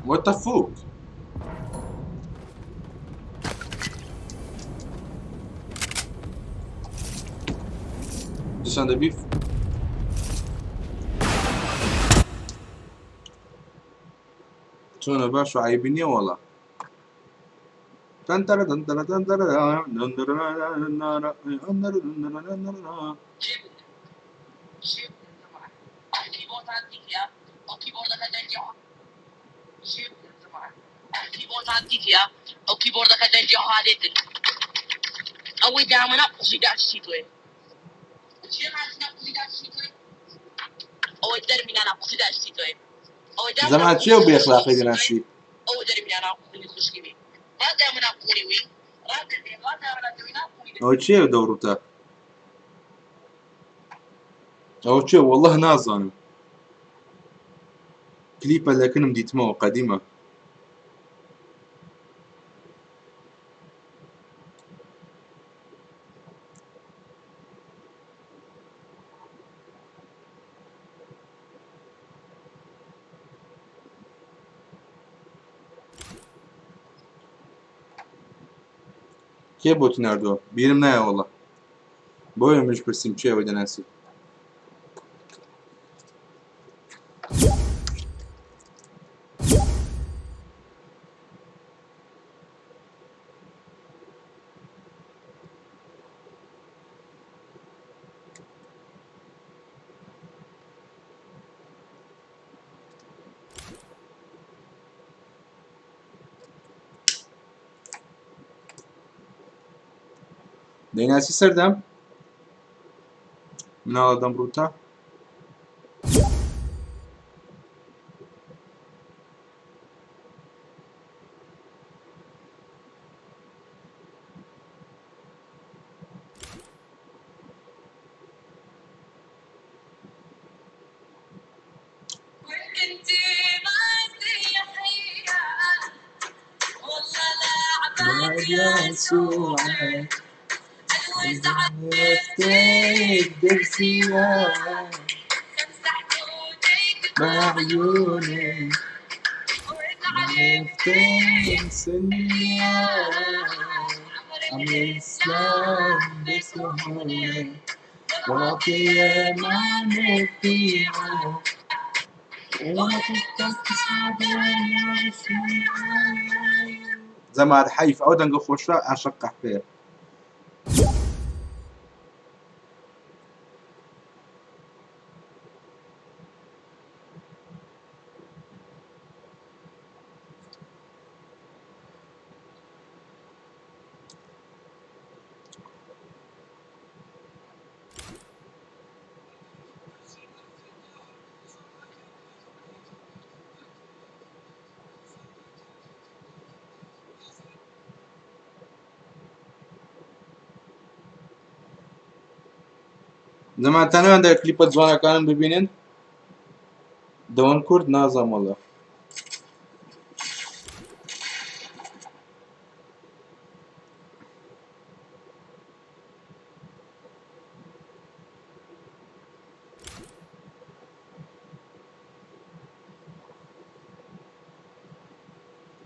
What the fuck? Dışarıda bir sonra baş şu عيبني والله. تنتر تنتر تنتر تنتر زمان چیو بأخلاقی دناسی؟ أو چیو دوروتا؟ أو چیو والله نازانم. كليبا لكنهم ديتمو قديمة. كي بوت ناردو؟ بيرم نايا والله. بويا مش برسيم چیو دناسی. دناسی سردم؟ من آدم روتا. يا يسوع افتك درسيا بعيوني افتك سنيا عم الإسلام بسهولة وعطية ما نفيها وما تتصعب يا زمان حيف أو دنقو خوشا أشقح فيه زمان تاني عندك كليبات زوانا كانوا ببينين دوان كورد نازم والله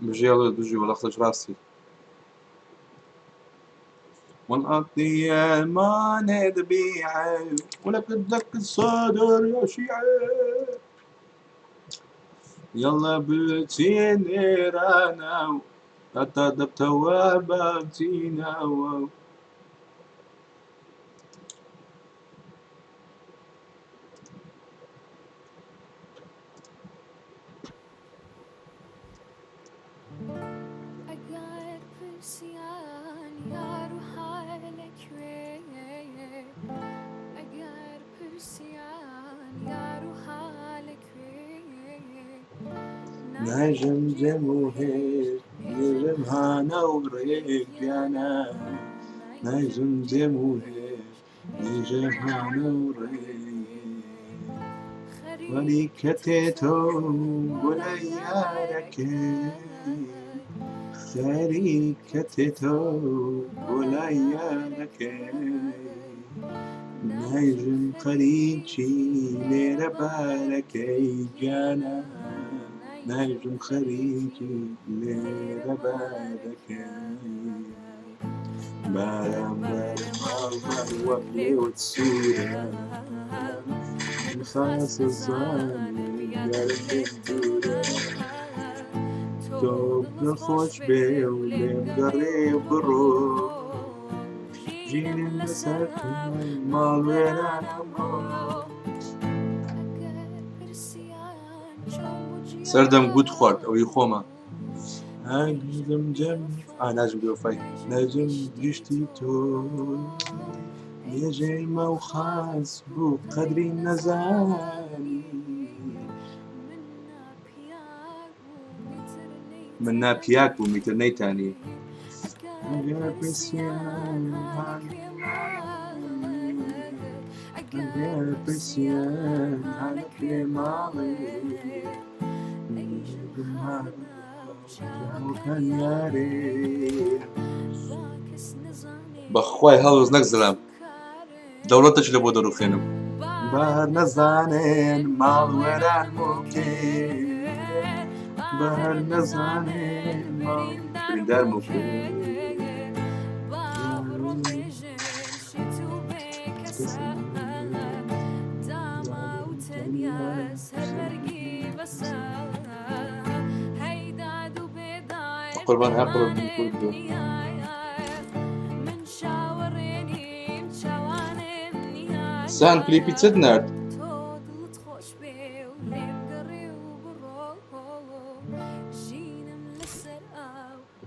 بجي يلا بجي ولا اخرج راسي ونقضي ما نذبيعه ولك بدك الصدر يا شيعة يلا بتيني رانا تتدب توابا بتينا نجم جموهير نجم هانا وريك جانا نجم جموهير نجم هانا وريك ولكتتو ولا ياركي شريكتتو ولا ياركي نجم خليجي ليرة باركي جانا نجم خليجي ليرة باركي بارم بارم الله وبلي وتسيرة مخاص الظالم قلب الدورة توب الخوش بي وليم قريب الروح جيني مساكن مال وين عمرو سردم قد خورد او يخوما نجم جم نجم بيوفاي نجم جشتي تو يجي موخاس بو قدري نزاني منا بياك بو ميترني تاني أجر بسيان أجر بسيان على كمالي كان ياري بخواي هاوز نقزلم دولتش اللي بودرو خينم بهر نزانين مال وران موكي بهر نزانين مال برندار موكي قربان هقرب من كل دول سان كليبي تسدنارد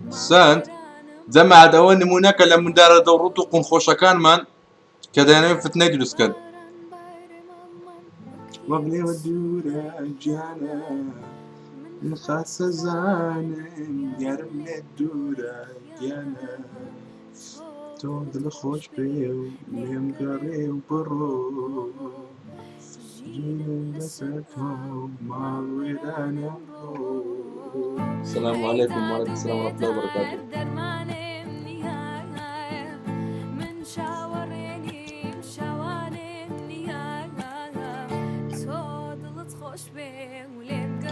سانت جمع دوان نمونك لمن دار دورتو قن خوشكان من كدانا فتنة دروس كد وبلي ودورة جانا نخاص زانم يرم الدورة جانا تود الخوش بيو ليم قري وبرو جينا نسكهم مع الودان السلام عليكم وعليكم السلام ورحمة الله وبركاته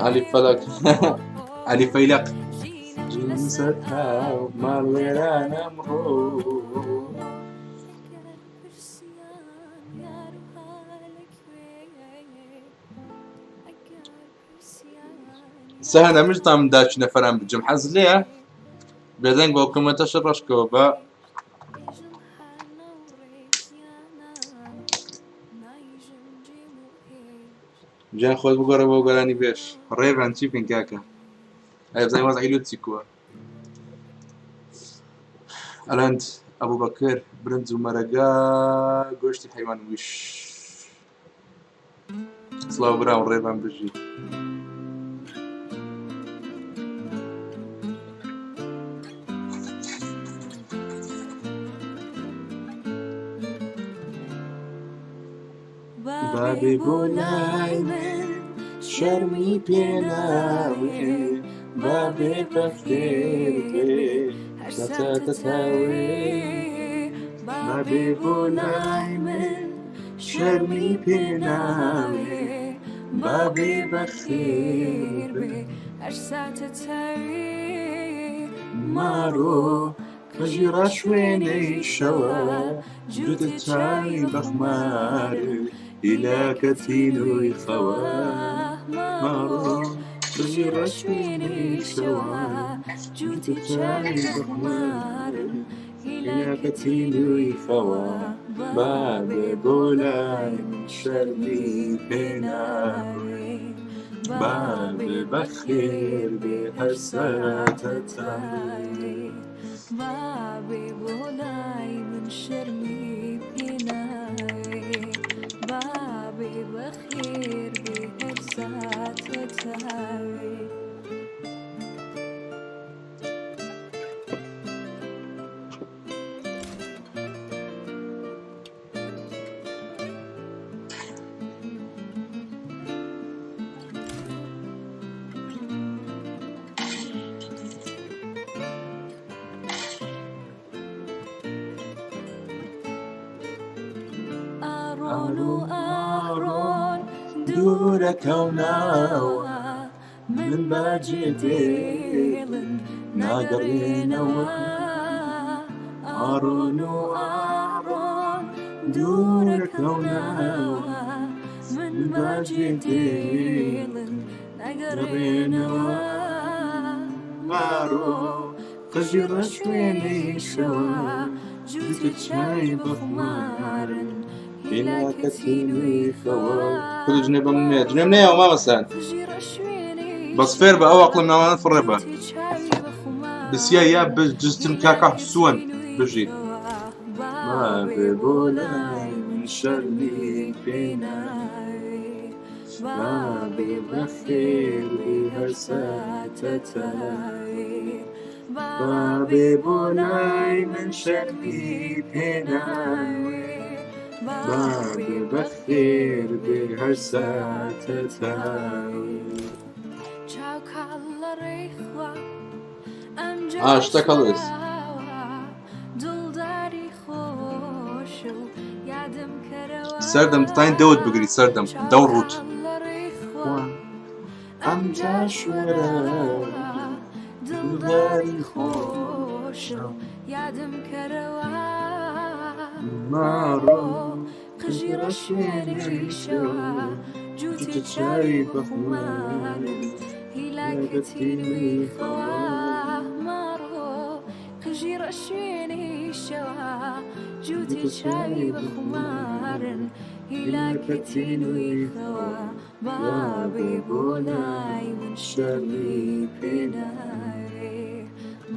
علي فلك علي فيلق جنستها وما الويران امرو سهنا مش طعم داش نفران بجم حز ليه بعدين بوكم تشرش كوبا جان خود بقرا بقراني بيش ريف عن شيفين كاكا هاي زي ما زعيلو تسيكوا الانت ابو بكر برنز ومرقا قوشت الحيوان وش صلاو براون ريف عن بجي بابي بولاي شرمي بيناوي بابي بفتيري حتى تتاوي بابي بولاي شرمي بيناوي بابي بخير بي هەرساتە تاوی مارۆ کەژیڕە شوێنەی شەوە جوتە چاوی بەخمار هیلاکەتینوی خەوە مارۆ کەژیڕە شوێنەی شەوە جوتی چاوی بەخمار هیلاکەتینوی خەوە بابێ بۆ لای شەرمی پێناوێ بابێ بەخێر بێ هەرساتە تاوێ بابێ بۆ لای من شەرمی پێناوێ بابێ بەخێر بێ هەرساتە تاوێ ئارۆن دوورەکە و ناوە من باجێ دێڵن ناگەڕێنەوە ئارۆن دوورەکە و ناوە من باجێ دێڵن ناگەڕێنەوە مارۆ قەژیڕە شوێنەی شەوە جوتە چای بەخمارن هیلاکەتینوی خەوە خودی جنێبە من نێ جنێم نەیەوە مامەسان بەس فێر بە ئەو عەقڵم ناوانە فڕێ بە بسیە یا بجستم کاکە حسووەن بژیت بابێ بۆ لای من شەرمی پێناوێ بابێ بەخێر بێ هەرساتە تاوێ بابێ بۆ لای من شەرمی پێناوێ بابێ بەخێر بێ هەرساتە تاوێ شتە کەڵوێز سەردەم دتانی دەوت بگری سەردەم دەو ڕوت ئەمجا شوێرە دڵداری خۆشە یادم کەرەوە مارۆ قژیڕە شوێنەی شەوە جوتی چاوی بەخمارن هیلاکەتینوی خەوە مارۆ قژیڕە شوێنەی شەوە جوتی چاوی بەخمارن هیلاکەتینوی خەوە بابێ بۆ لای من شەرمی پێناوێ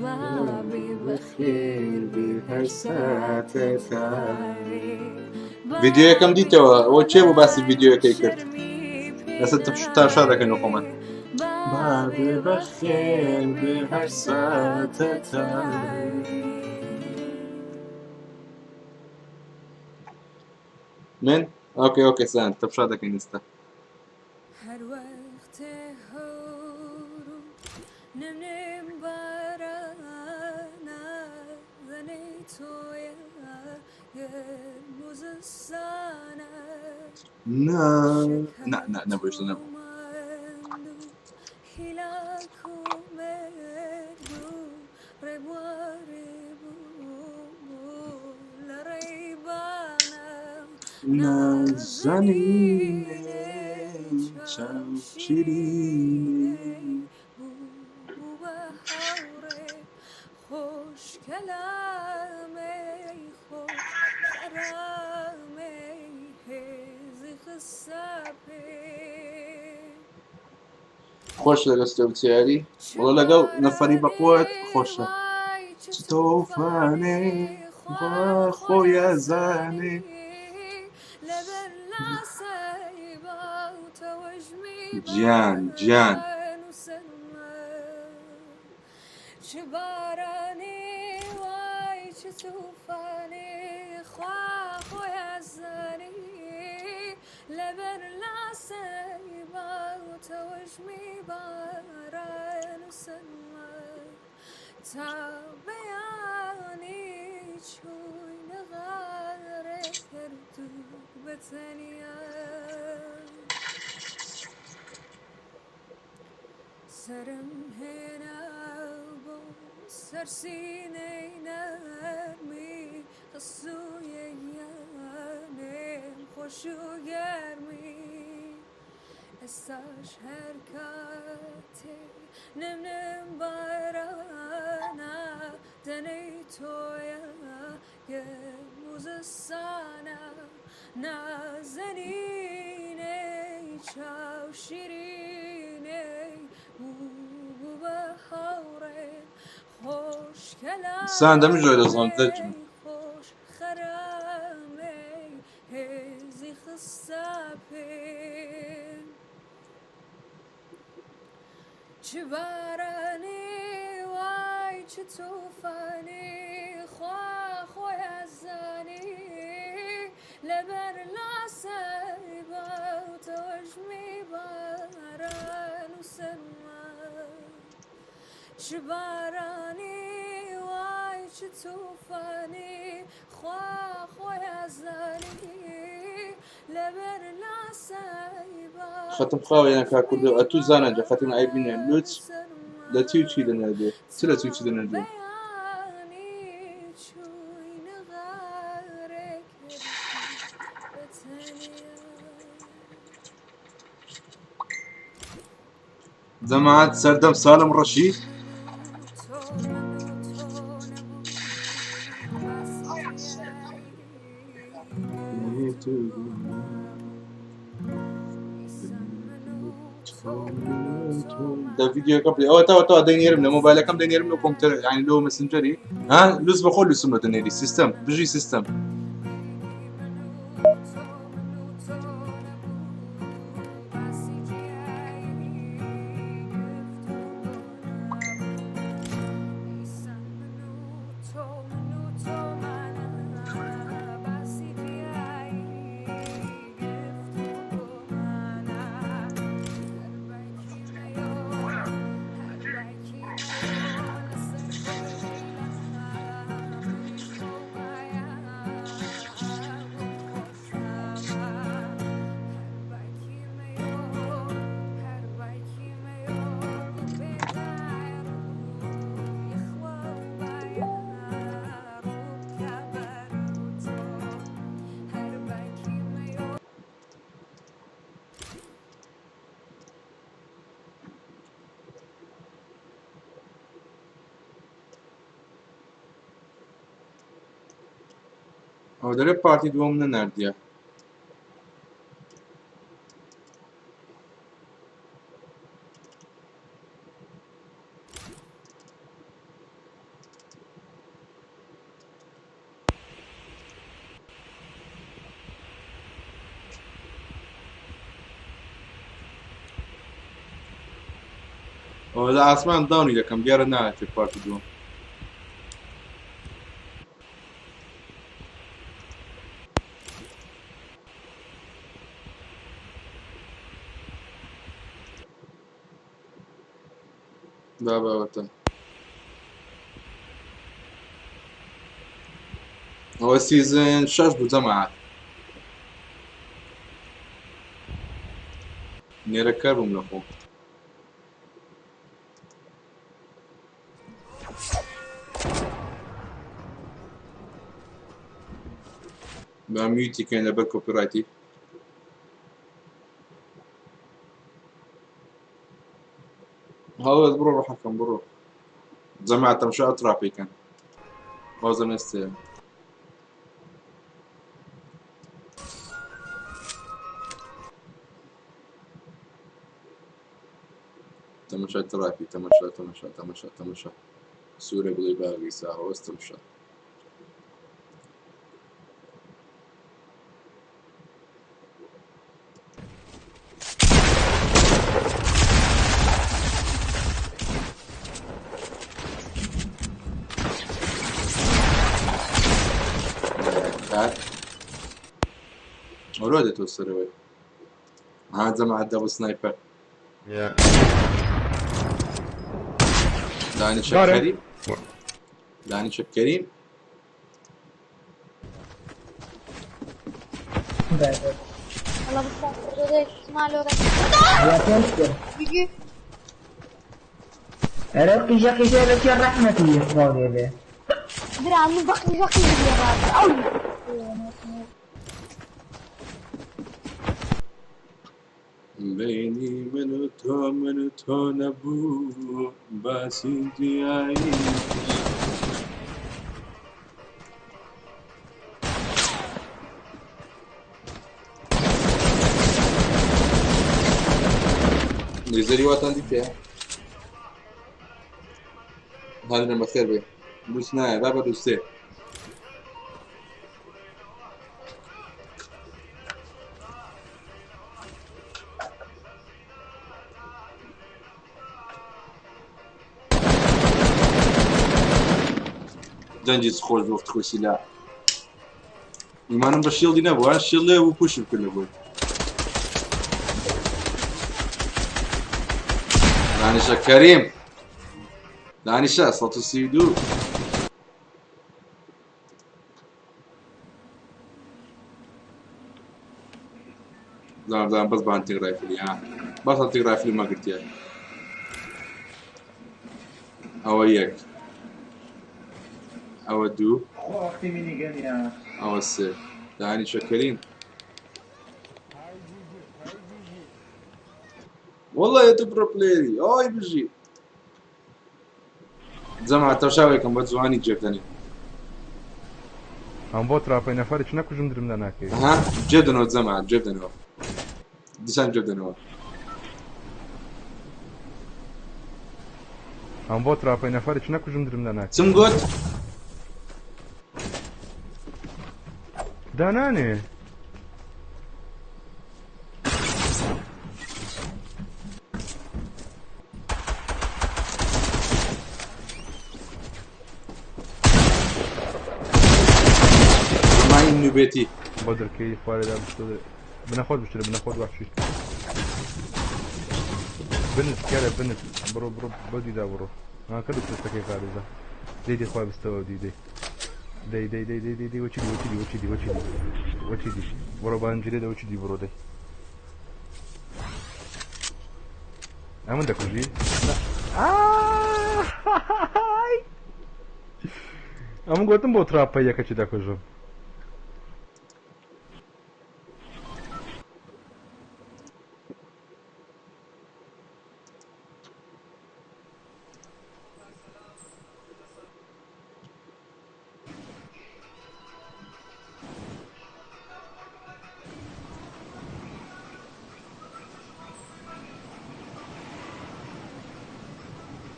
بابێ بەخێر بێ هەرساتە تاوێ ڤیدیۆیەکەم دیتەوە ئەوە چێ بوو باسی ڤیدیۆیەکەی کرد لەسەر تەماشا دەکەن خۆمان بابێ بەخێر بێ هەرساتە تاوێ من؟ اوكي سان تمشى داك انستا هر وقت هورو نمنم بارانا زني تويا موزسانا نا بوش نا هلاكو مدو ربواربو لريبانا نازنین چم شیرینی بو بهاره خوش کلمی خوش خرمی هزی خسابی خوش لگسته بتیاری ولی لگو نفری بقوت خوشه توفانه با خوی زنی جان چه بارانی وای چه توفانی خواه یزنی لبر لاسی با توجمی باران سنم تا بیانی چوی نغاره کردو بتنیم سرم هنا بو سرسینه نرمی خسوی یانم خوشو گرمی استاش هرکاته نم بارانا دنی تویا گموزسانا نازنینه چاو شیرینه بو بهاره خوش Sen de mi کلامه öyle o zaman Dilekçim? خوش خرامه هزی خسابه چه بارانی وای چه توفانی خواه ازانی لبر لاسه با توش میبارن و سرما چه بارانی وای چه توفانی خواه ازانی لبر لاسه با ختم خواهی توش yani kakurdu atu zana ja ختم aybine میبارن و lüt la tüy سرما çiğden nerede? Sıra tüy çiğden تو nerede? بیانی چوی نغاره کردی به تنیا جماعة سردم سالم رشيد منو تو نبود بسی جیایی گفتو با هم ایسان منو تو ده فيديو منم قبل تو دين يرمنا موبايلك كم دين يرمنا كمبيوتر يعني لو ماسنجري ها لوز بقول لسه دنيري سيستم بيجي سيستم منو تو نبود بسی جیایی گفتو با هم ایسان منو تو منم بسی جیایی گفتو با منم هر بکی میو لسر خویلم منیش خوبایم و خوشمم هر بکی میو بپیدر یخوابایم رو کبر تو هر بکی میو او داره پارتی دوم نردیه او ده اسمان داونی لکم بیاره نه چه پارتی دوم بابا وطن هو سيزن شاش بو جماعة نيركبهم لخو بميوتي كان لبر كوبي رايتي هذا برو روح حكم برو جماعة تمشي أطرافي كان هذا نستي تمشي أطرافي تمشي سورة بلي باقي ساعة واستمشى تعال ولودي توصل وي هذا مع الدبل سنايبر Yeah. داني شك Got him. كريم داني شك كريم Alla bu saatte ihtimalle orası. Gücü. رقي شقي لك رحمتي إخواني به درع من بقي يا راجل أو بيني من تو نبود بس دیایی لیزری واتان دیگه هذا بخير به دوست نه بابا دوسته جنجي تخرج وقت خوش لا ایمانم با شیلدی نبود شیلده و پوشم کنه بود دانشا کریم دانشا 132 زمان بس بانتي رايفلي ها بس انتي رايفلي ما قلت يعني او اياك او دو وقتي مني قال او السير داني شكرين والله يا برو بلايري اوي بيجي زمان تشاوي كم بتزواني جبتني Am bot rapă în afară, cine cu jumdrim de nache? ها جبدنو زمان جبدنو ديسان جبدنو Am bot rapă în afară, cine cu jumdrim de nache? سم قلت Da nane. ما انه بيتي بدر كي فاري ده بشتغل بناخد وحشي بنت كده بنت برو بدي ده برو ها كده بتستكي فاري ده دي خواه بستوى دي وچي دي برو بانجري ده وچي دي برو دي امن ده كجي امن گفتم با تراپا یکا چی ده کجم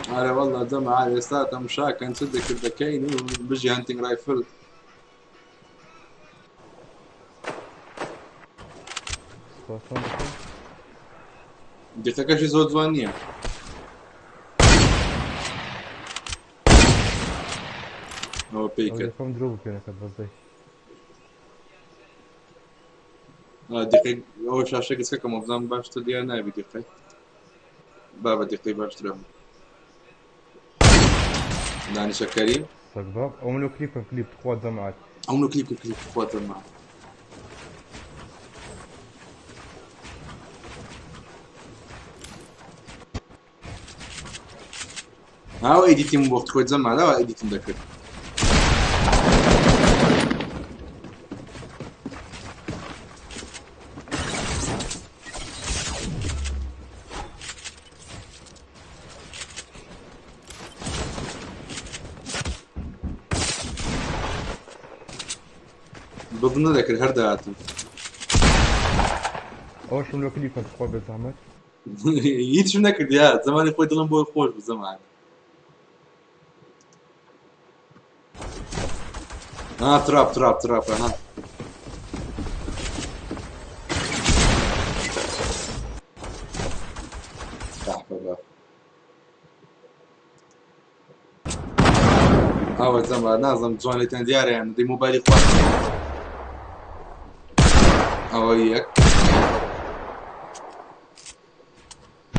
أنا والله دم عالي ستاتا مشاكا نسدك الذكين وبيجي هانتنج رايفل دي تكاشي زود زوانية هو بيكت فهم دروبو كده كانت بزاي دقيق أول شاشة قد كم أفضل باش تدي أنا أبي دقيق بابا دقيق باش ترهم داني شكرين صقباب او منو كليب تقوى دمعات عملوا كليب قوات معه هاو ايديتي وقت خويت زمع لا ايديتي مذكر بظن ذاكر هردا هاتم او شو منو كليب تقوى بالزعمات يد شو نكر يا زمان خويت لهم بو خوش بالزمان تراب ها بابا هاو زمان نازم جواني تندياري يعني دي موبايلي خوات هاو هيك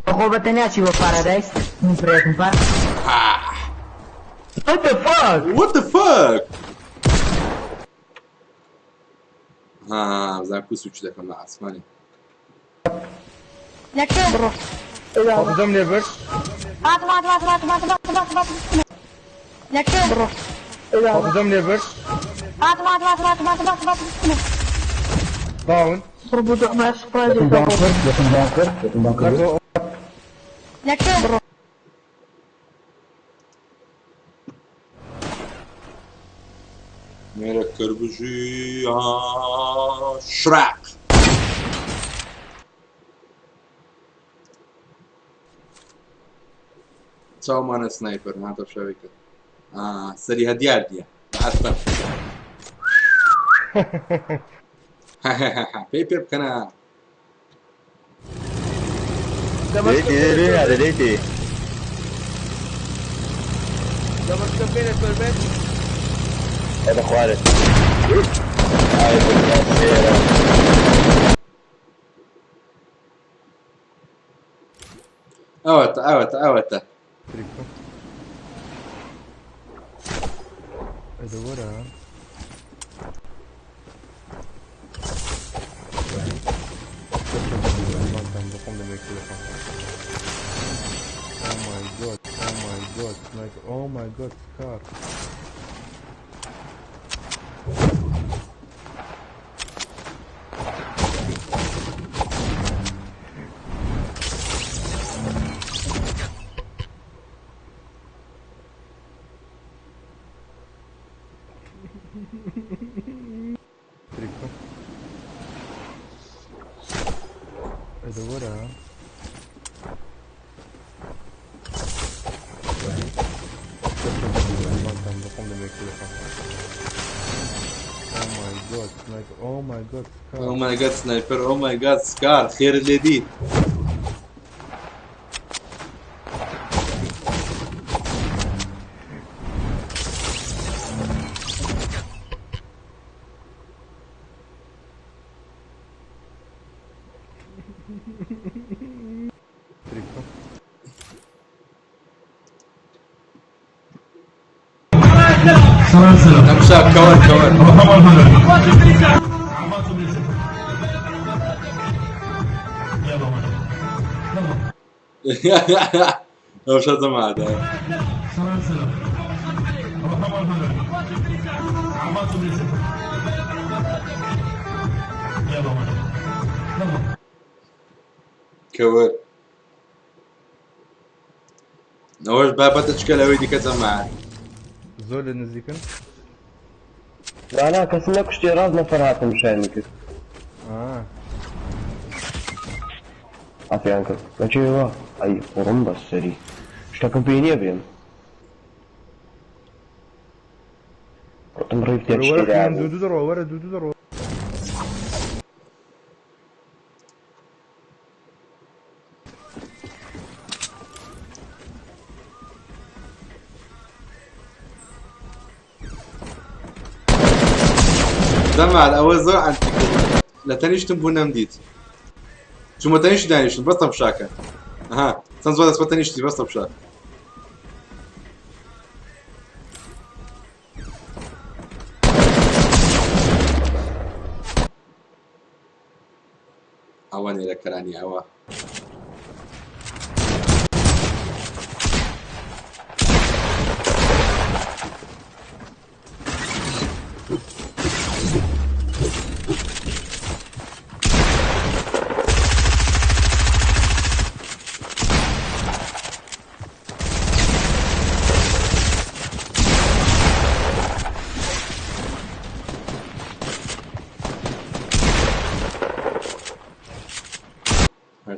أخو بتنياتي ببارادايس من فريق مبار What the fuck? What the fuck? ها زاكو سوتش داك مع اسماني لكن قدام ليفر مات لكن قدام ليفر داون ربطوا مع سبرايدر لكن لكن میره کربوجی شراق چاو مانه سنايبر ما تو شبكة سريها ديار دي حتى بيبر كنا ليتي هذا ليتي هذا خوالد هاي اوتا ادورها Oh my god, Scar. ادورها Oh my god, Scar. او ماي جاد سنايبر او ماي جاد سكار خير اللي دي امشى كور لو شو زمان هذا كور اول بابا تشكل اوي دي كزمان زول نزيكن لا كسلك اشتراك نفرات مشانك عافية عنك ايوه اي قرن بسري اشتاكم فيني ابين تمريف تشتري ورا دودو درو ورا دودو درو زمان اول زور عن لا تانيش تنبونا مديت شو ما تانيش دانيش بس طبشاكا اها سنزودا بس تانيش بس طبشاك اواني ذكراني اوا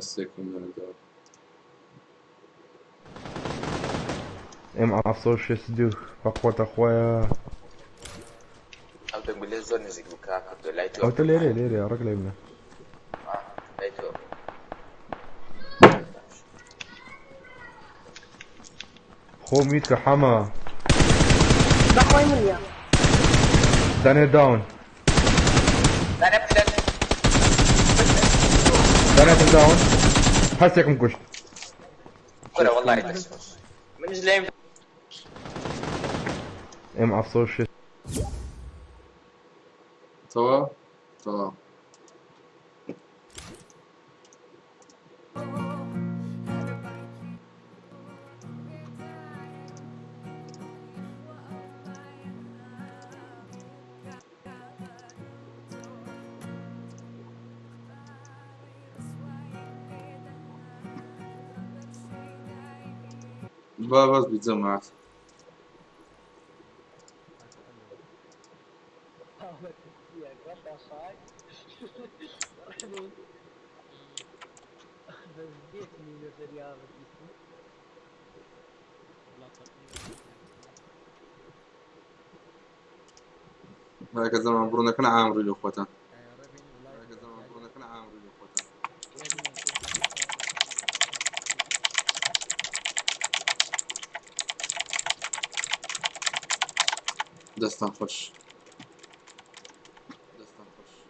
هرسيكم من الدور ام عصور شو سدو فقوة اخويا أبدأ بالليزر نزيد بكاك أبدأ لايتو قلت ليري يا راجل ابنه لايتو خو ميتك حما بخوي مليا داني داون أنا أبدأ داني داون هسيكم كشت كرة والله تسمس من زليم ام عصور شو توا بس بيتجمعت هيك زمان برونا كان عامري اخوتان هيك زمان برونا كان عامري اخوتان دستان خوش